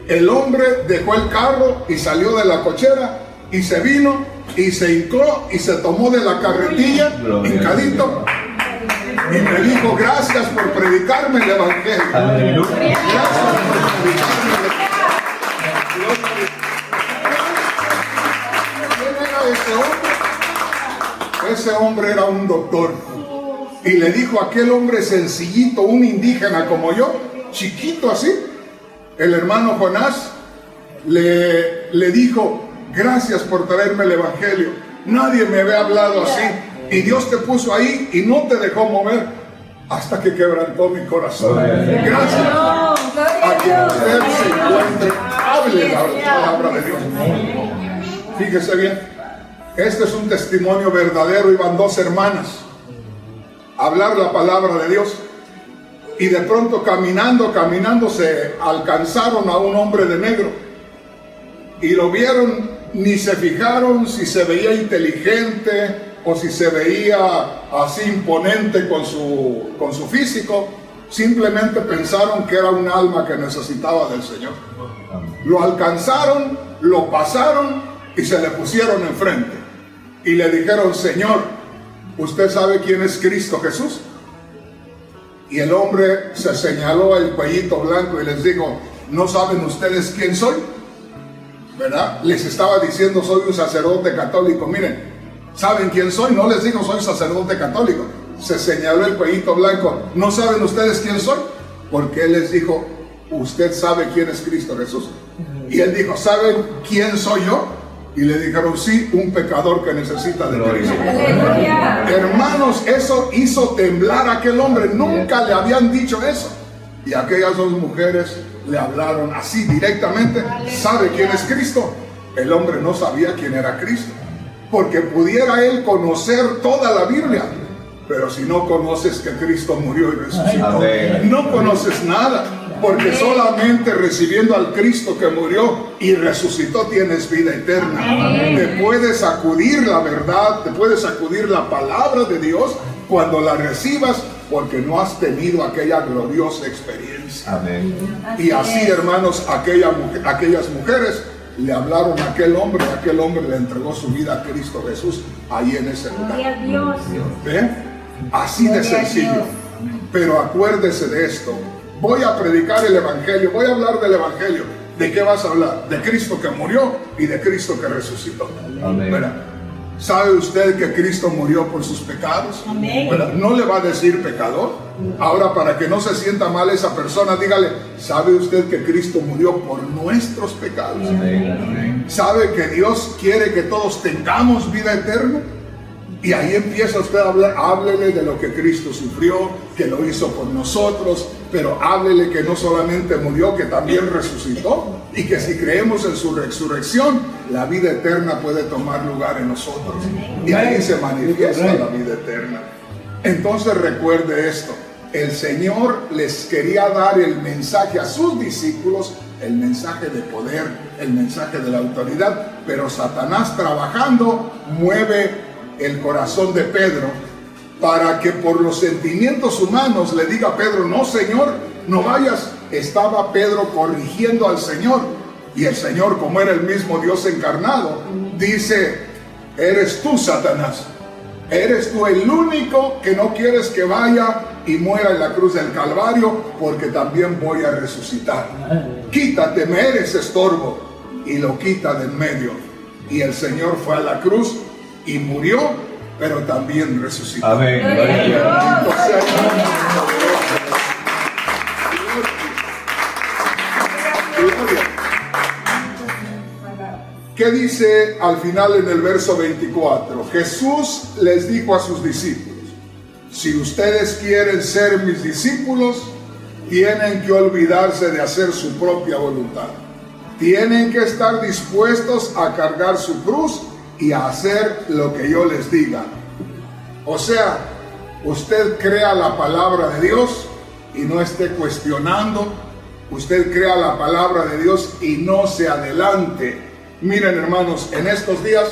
el hombre dejó el carro y salió de la cochera y se vino y se hincó y se tomó de la carretilla, hincadito, y me dijo, gracias por predicarme el evangelio. Gracias por predicarme el evangelio. Ese hombre era un doctor, y le dijo a aquel hombre sencillito, un indígena como yo, chiquito así, el hermano Jonás, le dijo, gracias por traerme el evangelio, nadie me había hablado así, y Dios te puso ahí y no te dejó mover hasta que quebrantó mi corazón. Gracias a quien usted se encuentre, hable la palabra de Dios. Fíjese bien. Este es un testimonio verdadero. Iban 2 hermanas a hablar la palabra de Dios, y de pronto caminando se alcanzaron a un hombre de negro y lo vieron. Ni se fijaron si se veía inteligente o si se veía así imponente con su físico. Simplemente pensaron que era un alma que necesitaba del Señor. Lo alcanzaron, lo pasaron y se le pusieron enfrente. Y le dijeron, Señor, ¿usted sabe quién es Cristo Jesús? Y el hombre se señaló el cuellito blanco y les dijo, ¿no saben ustedes quién soy? ¿Verdad? Les estaba diciendo, soy un sacerdote católico. Miren, ¿saben quién soy? No les digo, soy sacerdote católico. Se señaló el cuellito blanco. ¿No saben ustedes quién soy? Porque él les dijo, ¿usted sabe quién es Cristo Jesús? Y él dijo, ¿saben quién soy yo? Y le dijeron, sí, un pecador que necesita de Cristo. Hermanos, eso hizo temblar a aquel hombre. Nunca le habían dicho eso. Y aquellas 2 mujeres le hablaron así directamente. ¿Sabe quién es Cristo? El hombre no sabía quién era Cristo, porque pudiera él conocer toda la Biblia, pero si no conoces que Cristo murió y resucitó, no conoces nada. Porque solamente recibiendo al Cristo que murió y resucitó tienes vida eterna. Te puedes sacudir la verdad, te puedes sacudir la palabra de Dios cuando la recibas, porque no has tenido aquella gloriosa experiencia. Y así, hermanos, aquellas mujeres le hablaron a aquel hombre le entregó su vida a Cristo Jesús ahí en ese lugar. ¿Ve? Así de sencillo. Pero acuérdese de esto. Voy a predicar el evangelio, voy a hablar del evangelio. ¿De qué vas a hablar? De Cristo que murió y de Cristo que resucitó. ¿Sabe usted que Cristo murió por sus pecados? No le va a decir pecador. Ahora, para que no se sienta mal esa persona, dígale, ¿sabe usted que Cristo murió por nuestros pecados? ¿Sabe que Dios quiere que todos tengamos vida eterna? Y ahí empieza usted a hablar, háblele de lo que Cristo sufrió, que lo hizo por nosotros, pero háblele que no solamente murió, que también resucitó, y que si creemos en su resurrección, la vida eterna puede tomar lugar en nosotros. Y ahí se manifiesta la vida eterna. Entonces recuerde esto, el Señor les quería dar el mensaje a sus discípulos, el mensaje de poder, el mensaje de la autoridad, pero Satanás trabajando mueve el corazón de Pedro para que por los sentimientos humanos le diga a Pedro, no Señor, no vayas. Estaba Pedro corrigiendo al Señor, y el Señor, como era el mismo Dios encarnado, dice, eres tú, Satanás, eres tú el único que no quieres que vaya y muera en la cruz del Calvario, porque también voy a resucitar. Quítate, me eres estorbo. Y lo quita de en medio. Y el Señor fue a la cruz y murió, pero también resucitó. Amén. ¿Qué dice al final en el verso 24? Jesús les dijo a sus discípulos, si ustedes quieren ser mis discípulos, tienen que olvidarse de hacer su propia voluntad. Tienen que estar dispuestos a cargar su cruz y a hacer lo que yo les diga. O sea, usted crea la palabra de Dios y no esté cuestionando. Usted crea la palabra de Dios y no se adelante. Miren, hermanos, en estos días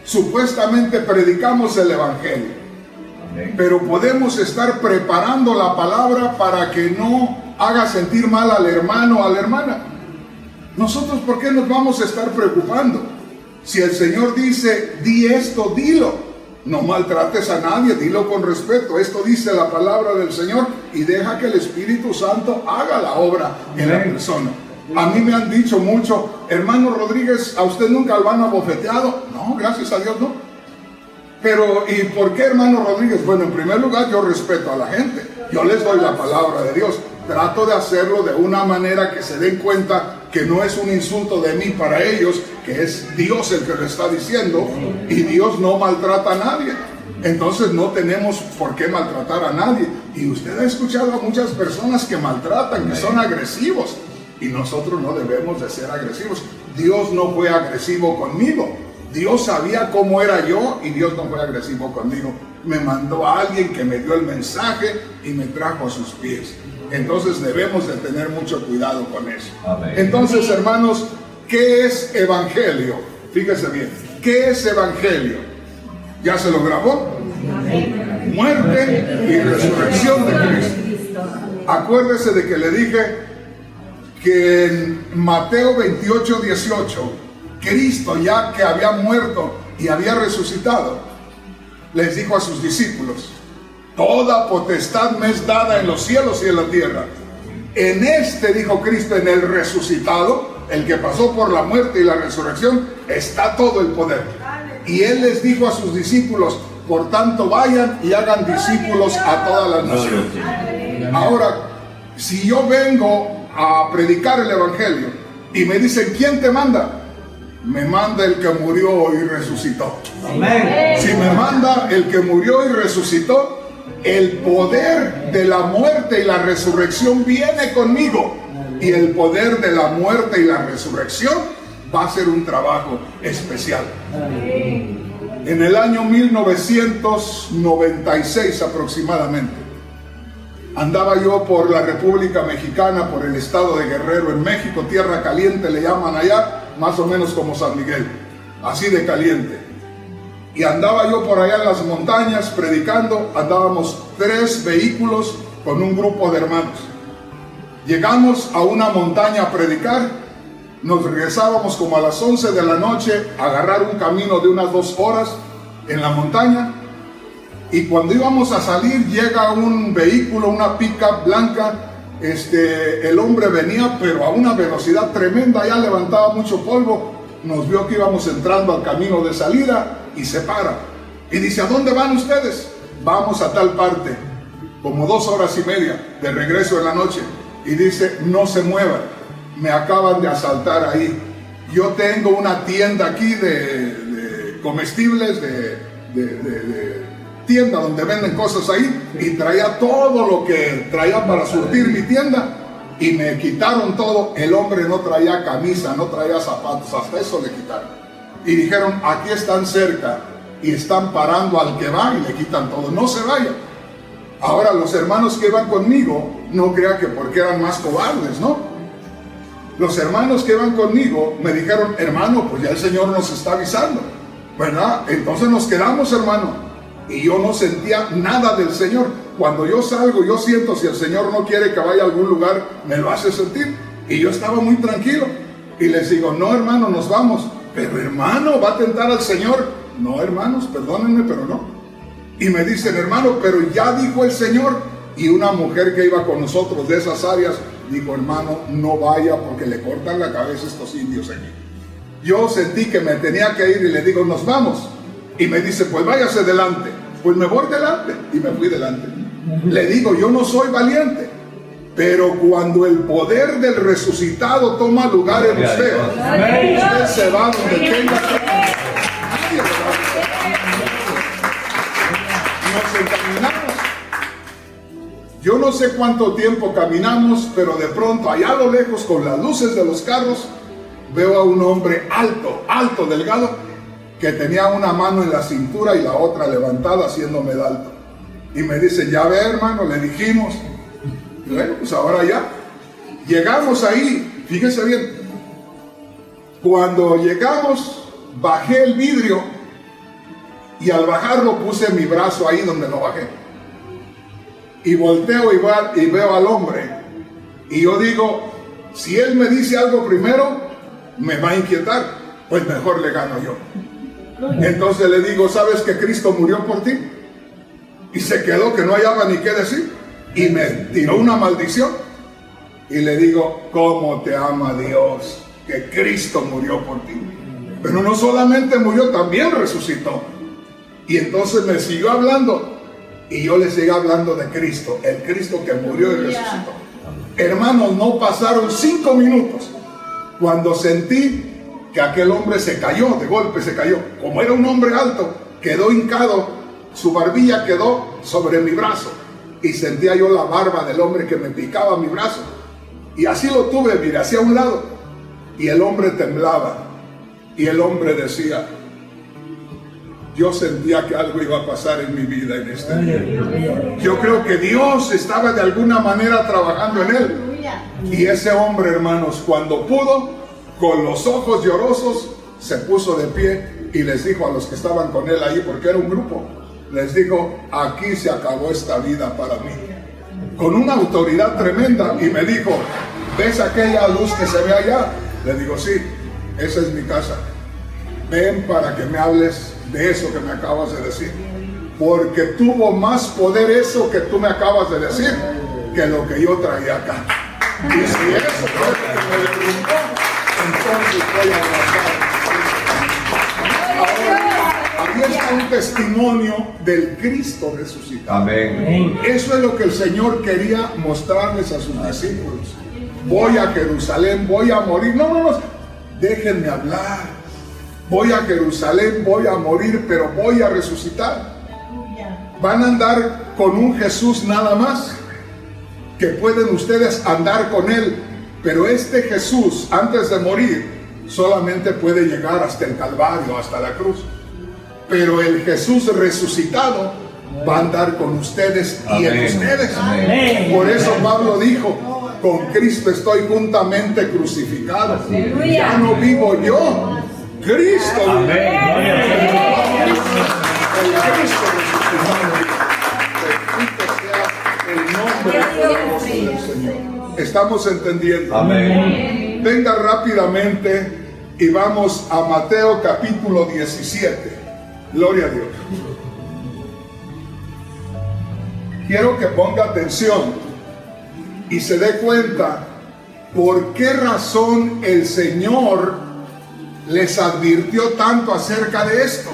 supuestamente predicamos el Evangelio, pero podemos estar preparando la palabra para que no haga sentir mal al hermano o a la hermana. Nosotros, ¿por qué nos vamos a estar preocupando? Si el Señor dice, di esto, dilo. No maltrates a nadie, dilo con respeto. Esto dice la palabra del Señor, y deja que el Espíritu Santo haga la obra en la persona. A mí me han dicho mucho, hermano Rodríguez, ¿a usted nunca lo han abofeteado? No, gracias a Dios no. Pero, ¿y por qué, hermano Rodríguez? Bueno, en primer lugar, yo respeto a la gente. Yo les doy la palabra de Dios. Trato de hacerlo de una manera que se den cuenta que no es un insulto de mí para ellos, que es Dios el que lo está diciendo, y Dios no maltrata a nadie. Entonces no tenemos por qué maltratar a nadie. Y usted ha escuchado a muchas personas que maltratan, que son agresivos, y nosotros no debemos de ser agresivos. Dios no fue agresivo conmigo. Dios sabía cómo era yo, y Dios no fue agresivo conmigo. Me mandó a alguien que me dio el mensaje y me trajo a sus pies. Entonces debemos de tener mucho cuidado con eso. Amén. Entonces, hermanos, ¿qué es evangelio? Fíjese bien, ¿qué es evangelio? ¿Ya se lo grabó? Amén. Muerte y resurrección de Cristo. Acuérdese de que le dije que en Mateo 28:18, Cristo, ya que había muerto y había resucitado, les dijo a sus discípulos, toda potestad me es dada en los cielos y en la tierra. En este, dijo Cristo, en el resucitado, el que pasó por la muerte y la resurrección, está todo el poder. Y Él les dijo a sus discípulos, por tanto vayan y hagan discípulos a todas las naciones. Ahora, si yo vengo a predicar el Evangelio y me dicen, ¿quién te manda? Me manda el que murió y resucitó. Amén. Si me manda el que murió y resucitó, el poder de la muerte y la resurrección viene conmigo. Y el poder de la muerte y la resurrección va a ser un trabajo especial. En el año 1996 aproximadamente, andaba yo por la República Mexicana, por el estado de Guerrero, en México, tierra caliente le llaman allá, más o menos como San Miguel, así de caliente. Y andaba yo por allá en las montañas predicando. Andábamos 3 vehículos con un grupo de hermanos. Llegamos a una montaña a predicar. Nos regresábamos como a las 11 de la noche a agarrar un camino de unas 2 horas en la montaña. Y cuando íbamos a salir, llega un vehículo, una pickup blanca. El hombre venía, pero a una velocidad tremenda, ya levantaba mucho polvo. Nos vio que íbamos entrando al camino de salida y se para. Y dice, ¿a dónde van ustedes? Vamos a tal parte. Como 2 horas y media de regreso en la noche. Y dice, no se muevan, me acaban de asaltar ahí. Yo tengo una tienda aquí de comestibles, de tienda donde venden cosas ahí, y traía todo lo que traía para surtir mi tienda, y me quitaron todo. El hombre no traía camisa, no traía zapatos, hasta eso le quitaron. Y dijeron, aquí están cerca, y están parando al que va y le quitan todo, no se vaya. Ahora los hermanos que iban conmigo, no crea que porque eran más cobardes, ¿no? Los hermanos que iban conmigo me dijeron, hermano, pues ya el Señor nos está avisando. ¿verdad? Entonces nos quedamos, hermano, y yo no sentía nada del Señor. Cuando yo salgo, yo siento, si el Señor no quiere que vaya a algún lugar, me lo hace sentir. Y yo estaba muy tranquilo. Y les digo, no, hermano, nos vamos. Pero hermano, ¿va a tentar al Señor? No, hermanos, perdónenme, pero no. Y me dicen, hermano, pero ya dijo el Señor. Y una mujer que iba con nosotros de esas áreas dijo, hermano, no vaya porque le cortan la cabeza a estos indios aquí. Yo sentí que me tenía que ir y le digo, nos vamos. Y me dice, pues váyase delante. Pues me voy delante. Y me fui delante. Le digo, yo no soy valiente, pero cuando el poder del resucitado toma lugar en usted, usted se va donde tenga que ir. Nadie le va a nos encaminamos. Yo no sé cuánto tiempo caminamos, pero de pronto allá a lo lejos, con las luces de los carros, veo a un hombre alto, delgado, que tenía una mano en la cintura y la otra levantada haciéndome de alto. Y me dice, ya ve, hermano, le dijimos. Y bueno, pues ahora ya. Llegamos ahí, fíjese bien. Cuando llegamos, bajé el vidrio y al bajarlo puse mi brazo ahí donde lo bajé. Y volteo y veo al hombre. Y yo digo, si él me dice algo primero, me va a inquietar, pues mejor le gano yo. Entonces le digo, ¿sabes que Cristo murió por ti? Y se quedó que no hallaba ni qué decir. Y me tiró una maldición. Y le digo, ¿cómo te ama Dios? Que Cristo murió por ti. Pero no solamente murió, también resucitó. Y entonces me siguió hablando. Y yo le seguí hablando de Cristo. El Cristo que murió y resucitó. Hermanos, no pasaron 5 minutos cuando sentí que aquel hombre se cayó, de golpe se cayó. Como era un hombre alto, quedó hincado. Su barbilla quedó sobre mi brazo y sentía yo la barba del hombre que me picaba mi brazo. Y así lo tuve, mire, hacia un lado. Y el hombre temblaba. Y el hombre decía, yo sentía que algo iba a pasar en mi vida en este día. Yo creo que Dios estaba de alguna manera trabajando en él. Y ese hombre, hermanos, cuando pudo, con los ojos llorosos, se puso de pie y les dijo a los que estaban con él ahí, porque era un grupo, les dijo, aquí se acabó esta vida para mí. Con una autoridad tremenda, y me dijo, ¿ves aquella luz que se ve allá? Le digo, sí, esa es mi casa. Ven para que me hables de eso que me acabas de decir. Porque tuvo más poder eso que tú me acabas de decir que lo que yo traía acá. Y si eso fue lo que me derrumbó, entonces voy a abrazar. Ahora, aquí está un testimonio del Cristo resucitado. Amén. Eso es lo que el Señor quería mostrarles a sus discípulos. Voy a Jerusalén, voy a morir. No, déjenme hablar. Voy a Jerusalén, voy a morir, pero voy a resucitar. Van a andar con un Jesús nada más, que pueden ustedes andar con él, pero este Jesús, antes de morir, solamente puede llegar hasta el Calvario, hasta la cruz. Pero el Jesús resucitado va a andar con ustedes y en ustedes. Amén. Por eso Pablo dijo, con Cristo estoy juntamente crucificado. Ya no vivo yo, Cristo. Amén. El Cristo resucitado. Bendito sea el nombre poderoso del Señor. ¿Estamos entendiendo? Amén. Venga rápidamente y vamos a Mateo capítulo 17. Gloria a Dios. Quiero que ponga atención y se dé cuenta por qué razón el Señor les advirtió tanto acerca de esto.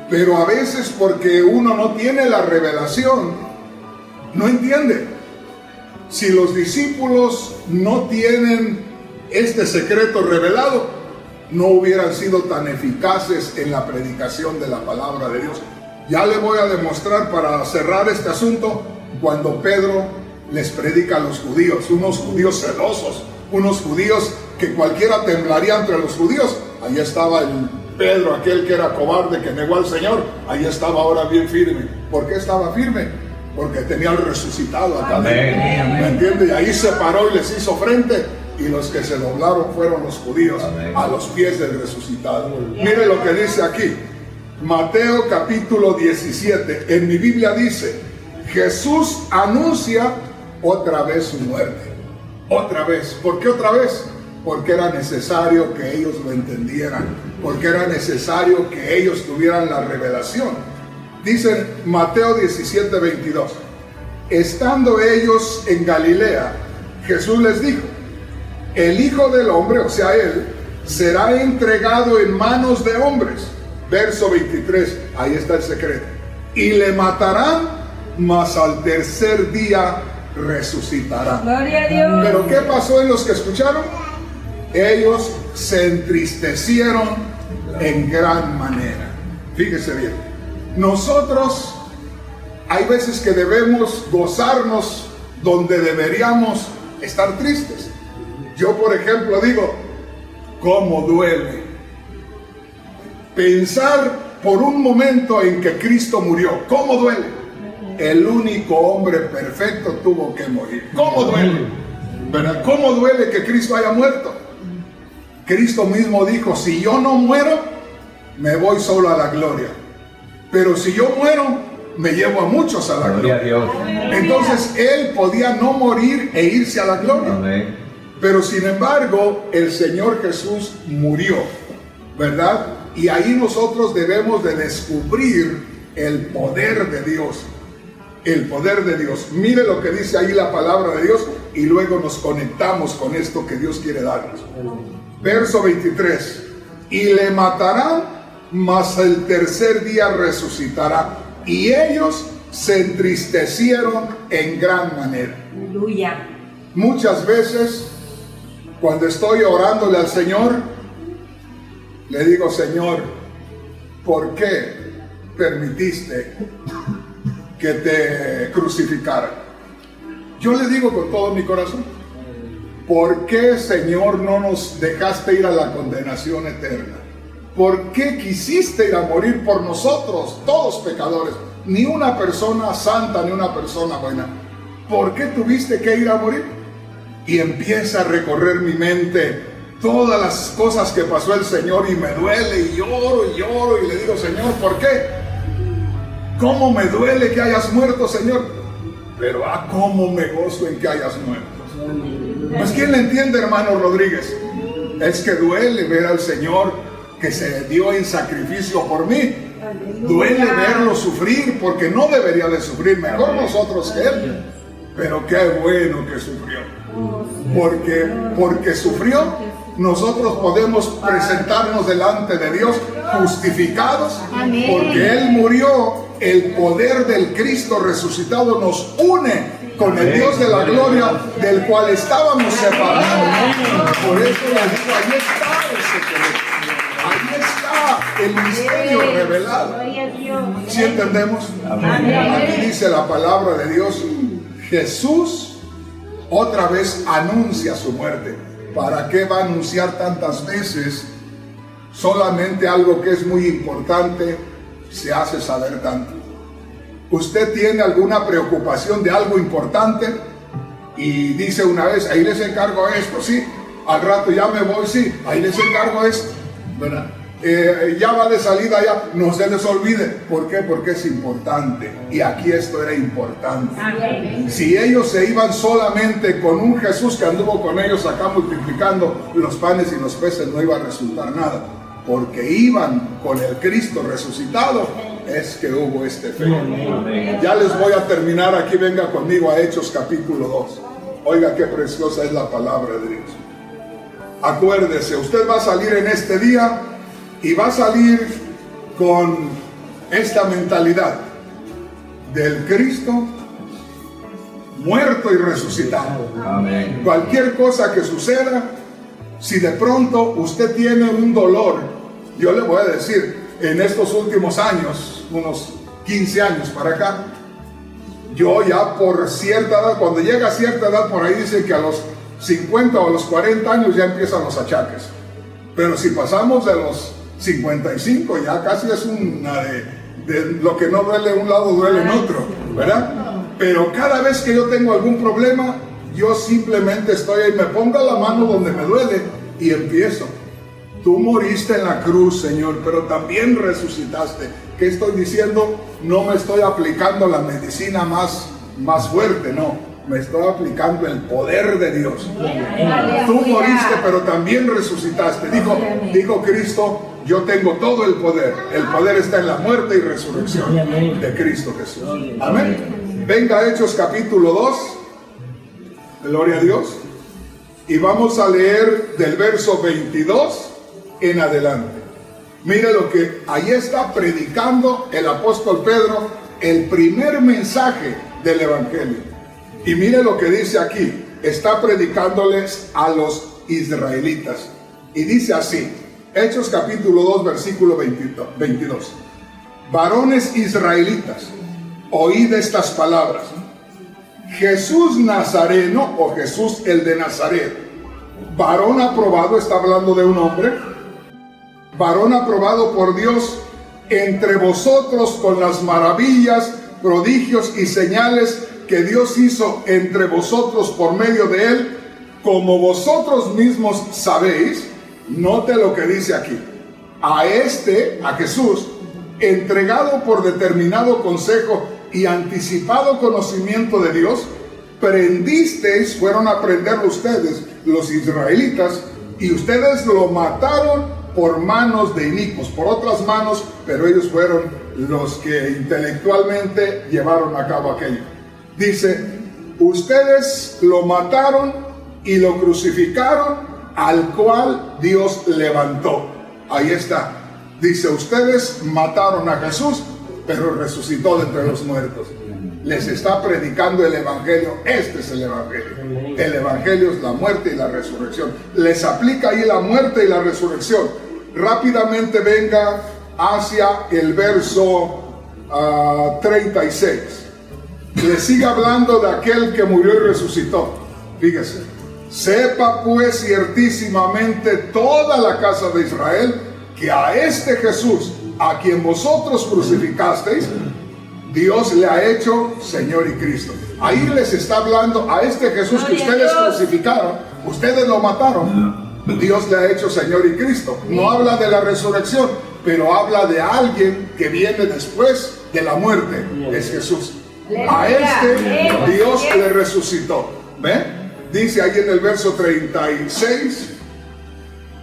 Pero a veces, porque uno no tiene la revelación, no entiende. Si los discípulos no tienen este secreto revelado, no hubieran sido tan eficaces en la predicación de la palabra de Dios. Ya le voy a demostrar, para cerrar este asunto, cuando Pedro les predica a los judíos, unos judíos celosos, unos judíos que cualquiera temblaría entre los judíos. Ahí estaba el Pedro, aquel que era cobarde, que negó al Señor. Ahí estaba ahora bien firme. ¿Por qué estaba firme? Porque tenía al resucitado acá. ¿Me entiende? Y ahí se paró y les hizo frente. y los que se doblaron fueron los judíos. Amén. A los pies del resucitado. Mire lo que dice aquí, Mateo capítulo 17. En mi Biblia dice: Jesús anuncia otra vez su muerte. Otra vez. ¿Por qué otra vez? Porque era necesario que ellos lo entendieran, porque era necesario que ellos tuvieran la revelación. Dice Mateo 17, 22. Estando ellos en Galilea, Jesús les dijo: el Hijo del Hombre, o sea él, será entregado en manos de hombres. Verso 23, ahí está el secreto. Y le matarán, mas al tercer día resucitará. Gloria a Dios. Pero ¿qué pasó en los que escucharon? Ellos se entristecieron en gran manera. Fíjese bien, nosotros hay veces que debemos gozarnos donde deberíamos estar tristes. Yo, por ejemplo, digo, ¿cómo duele pensar por un momento en que Cristo murió? ¿Cómo duele? El único hombre perfecto tuvo que morir. ¿Cómo duele? ¿Verdad? ¿Cómo duele que Cristo haya muerto? Cristo mismo dijo: si yo no muero, me voy solo a la gloria. Pero si yo muero, me llevo a muchos a la gloria. Entonces Él podía no morir e irse a la gloria. Amén. Pero sin embargo, el Señor Jesús murió, ¿verdad? Y ahí nosotros debemos de descubrir el poder de Dios. El poder de Dios. Mire lo que dice ahí la palabra de Dios y luego nos conectamos con esto que Dios quiere darnos. Verso 23. Y le matarán, mas el tercer día resucitará. Y ellos se entristecieron en gran manera. Aleluya. Muchas veces, cuando estoy orándole al Señor, le digo: Señor, ¿por qué permitiste que te crucificaran? Yo le digo con todo mi corazón: ¿por qué, Señor, no nos dejaste ir a la condenación eterna? ¿Por qué quisiste ir a morir por nosotros, todos pecadores? Ni una persona santa, ni una persona buena. ¿Por qué tuviste que ir a morir? Y empieza a recorrer mi mente todas las cosas que pasó el Señor y me duele y lloro y le digo: Señor, ¿por qué? ¿Cómo me duele que hayas muerto, Señor? Pero cómo me gozo en que hayas muerto. Pues ¿quién le entiende, hermano Rodríguez? Es que duele ver al Señor que se dio en sacrificio por mí. Duele verlo sufrir, porque no debería de sufrir, mejor nosotros que Él. Pero qué bueno que sufrió. Porque sufrió, nosotros podemos presentarnos delante de Dios justificados. Porque Él murió. El poder del Cristo resucitado nos une con el Dios de la gloria, del cual estábamos separados. Por eso le digo: ahí está el secreto. Ahí está el misterio revelado. ¿Sí entendemos? Aquí dice la palabra de Dios: Jesús otra vez anuncia su muerte. ¿Para qué va a anunciar tantas veces solamente algo que es muy importante? Se hace saber tanto. Usted tiene alguna preocupación de algo importante y dice una vez: ahí les encargo esto, sí, al rato ya me voy, sí, ahí les encargo esto, ¿verdad? Ya va de salida, ya no se les olvide. ¿Por qué? Porque es importante. Y aquí esto era importante. Amén. Si ellos se iban solamente con un Jesús que anduvo con ellos acá multiplicando los panes y los peces, no iba a resultar nada. Porque iban con el Cristo resucitado, es que hubo este fe. Ya les voy a terminar. Aquí venga conmigo a Hechos capítulo 2. Oiga qué preciosa es la palabra de Dios. Acuérdese, usted va a salir en este día y va a salir con esta mentalidad del Cristo muerto y resucitado. Amén. Cualquier cosa que suceda, si de pronto usted tiene un dolor, yo le voy a decir, en estos últimos años, unos 15 años para acá, yo ya por cierta edad, cuando llega a cierta edad, por ahí dicen que a los 50 o a los 40 años ya empiezan los achaques. Pero si pasamos de los 55, ya casi es una de lo que no duele en un lado, duele en otro, ¿verdad? Pero cada vez que yo tengo algún problema, Yo simplemente estoy ahí, me pongo la mano donde me duele y empiezo. Tú moriste en la cruz, Señor, pero también resucitaste. ¿Qué estoy diciendo? No me estoy aplicando la medicina más fuerte, no. Me estoy aplicando el poder de Dios. Tú moriste, pero también resucitaste. Dijo Cristo, yo tengo todo el poder. El poder está en la muerte y resurrección de Cristo Jesús. Amén. Venga, Hechos capítulo 2. Gloria a Dios. Y vamos a leer del verso 22 en adelante. Mire lo que ahí está predicando el apóstol Pedro, el primer mensaje del evangelio. Y mire lo que dice aquí. Está predicándoles a los israelitas. Y dice así, Hechos capítulo 2, versículo 22. Varones israelitas, oíd estas palabras. Jesús Nazareno, o Jesús el de Nazaret, varón aprobado, está hablando de un hombre, varón aprobado por Dios entre vosotros con las maravillas, prodigios y señales que Dios hizo entre vosotros por medio de él, como vosotros mismos sabéis. Note lo que dice aquí. A Jesús, entregado por determinado consejo y anticipado conocimiento de Dios, prendisteis, fueron a prender ustedes, los israelitas, y ustedes lo mataron por manos de inicuos, por otras manos, pero ellos fueron los que intelectualmente llevaron a cabo aquello. Dice, ustedes lo mataron y lo crucificaron, al cual Dios levantó. Ahí está. Dice, ustedes mataron a Jesús, pero resucitó de entre los muertos. Les está predicando el evangelio. Este es el evangelio. El evangelio es la muerte y la resurrección. Les aplica ahí la muerte y la resurrección. Rápidamente venga hacia el verso 36. Le sigue hablando de aquel que murió y resucitó. Fíjese. Sepa pues ciertísimamente toda la casa de Israel que a este Jesús, a quien vosotros crucificasteis, Dios le ha hecho Señor y Cristo. Ahí les está hablando a este Jesús que ustedes crucificaron, ustedes lo mataron. Dios le ha hecho Señor y Cristo. No habla de la resurrección, pero habla de alguien que viene después de la muerte. Es Jesús. A este Dios le resucitó. ¿Ven? Dice ahí en el verso 36.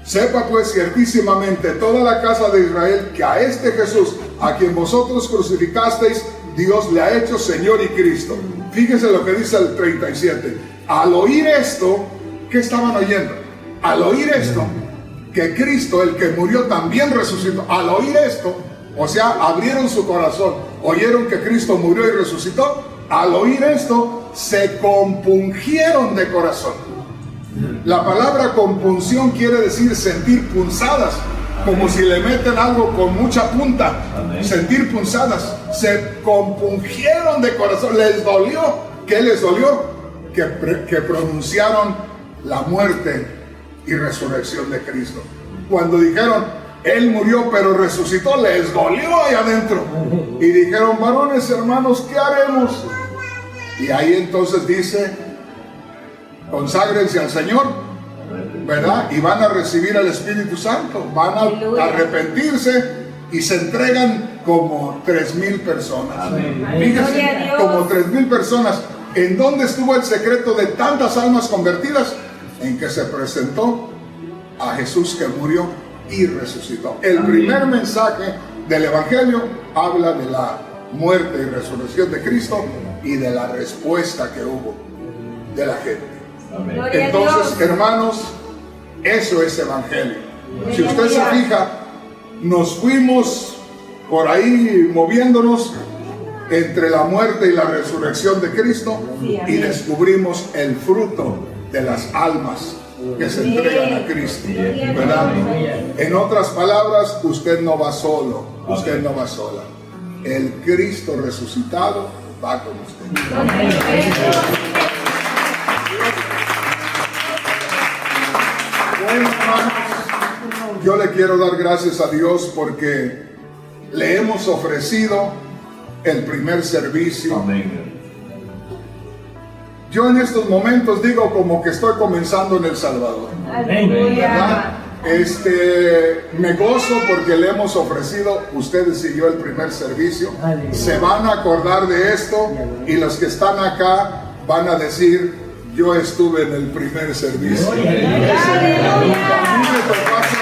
Sepa pues ciertísimamente toda la casa de Israel que a este Jesús, a quien vosotros crucificasteis, Dios le ha hecho Señor y Cristo. Fíjese lo que dice el 37. Al oír esto, ¿qué estaban oyendo? Al oír esto, que Cristo, el que murió, también resucitó. Al oír esto, o sea, abrieron su corazón, oyeron que Cristo murió y resucitó. Al oír esto, se compungieron de corazón. La palabra compunción quiere decir sentir punzadas, como si le meten algo con mucha punta. Amén. Sentir punzadas. Se compungieron de corazón. Les dolió. ¿Qué les dolió? Que pronunciaron la muerte y resurrección de Cristo. Cuando dijeron, Él murió pero resucitó, les dolió ahí adentro. Y dijeron, varones, hermanos, ¿qué haremos? Y ahí entonces dice, conságrense al Señor, ¿verdad? Y van a recibir al Espíritu Santo, van a arrepentirse y se entregan como 3,000 personas. Fíjense, como 3,000 personas. ¿En dónde estuvo el secreto de tantas almas convertidas? En que se presentó a Jesús que murió y resucitó. El primer mensaje del Evangelio habla de la muerte y resurrección de Cristo y de la respuesta que hubo de la gente. Amén. Entonces, hermanos, eso es Evangelio. Si usted se fija, nos fuimos por ahí moviéndonos entre la muerte y la resurrección de Cristo y descubrimos el fruto de las almas que se entregan a Cristo, ¿verdad? En otras palabras, usted no va solo, usted no va sola. El Cristo resucitado va con usted. Bueno, hermanos, yo le quiero dar gracias a Dios porque le hemos ofrecido el primer servicio. Yo en estos momentos digo como que estoy comenzando en El Salvador. ¿Verdad? Me gozo porque le hemos ofrecido, ustedes y yo, el primer servicio. Se van a acordar de esto y los que están acá van a decir: yo estuve en el primer servicio. A mí me tocó hacer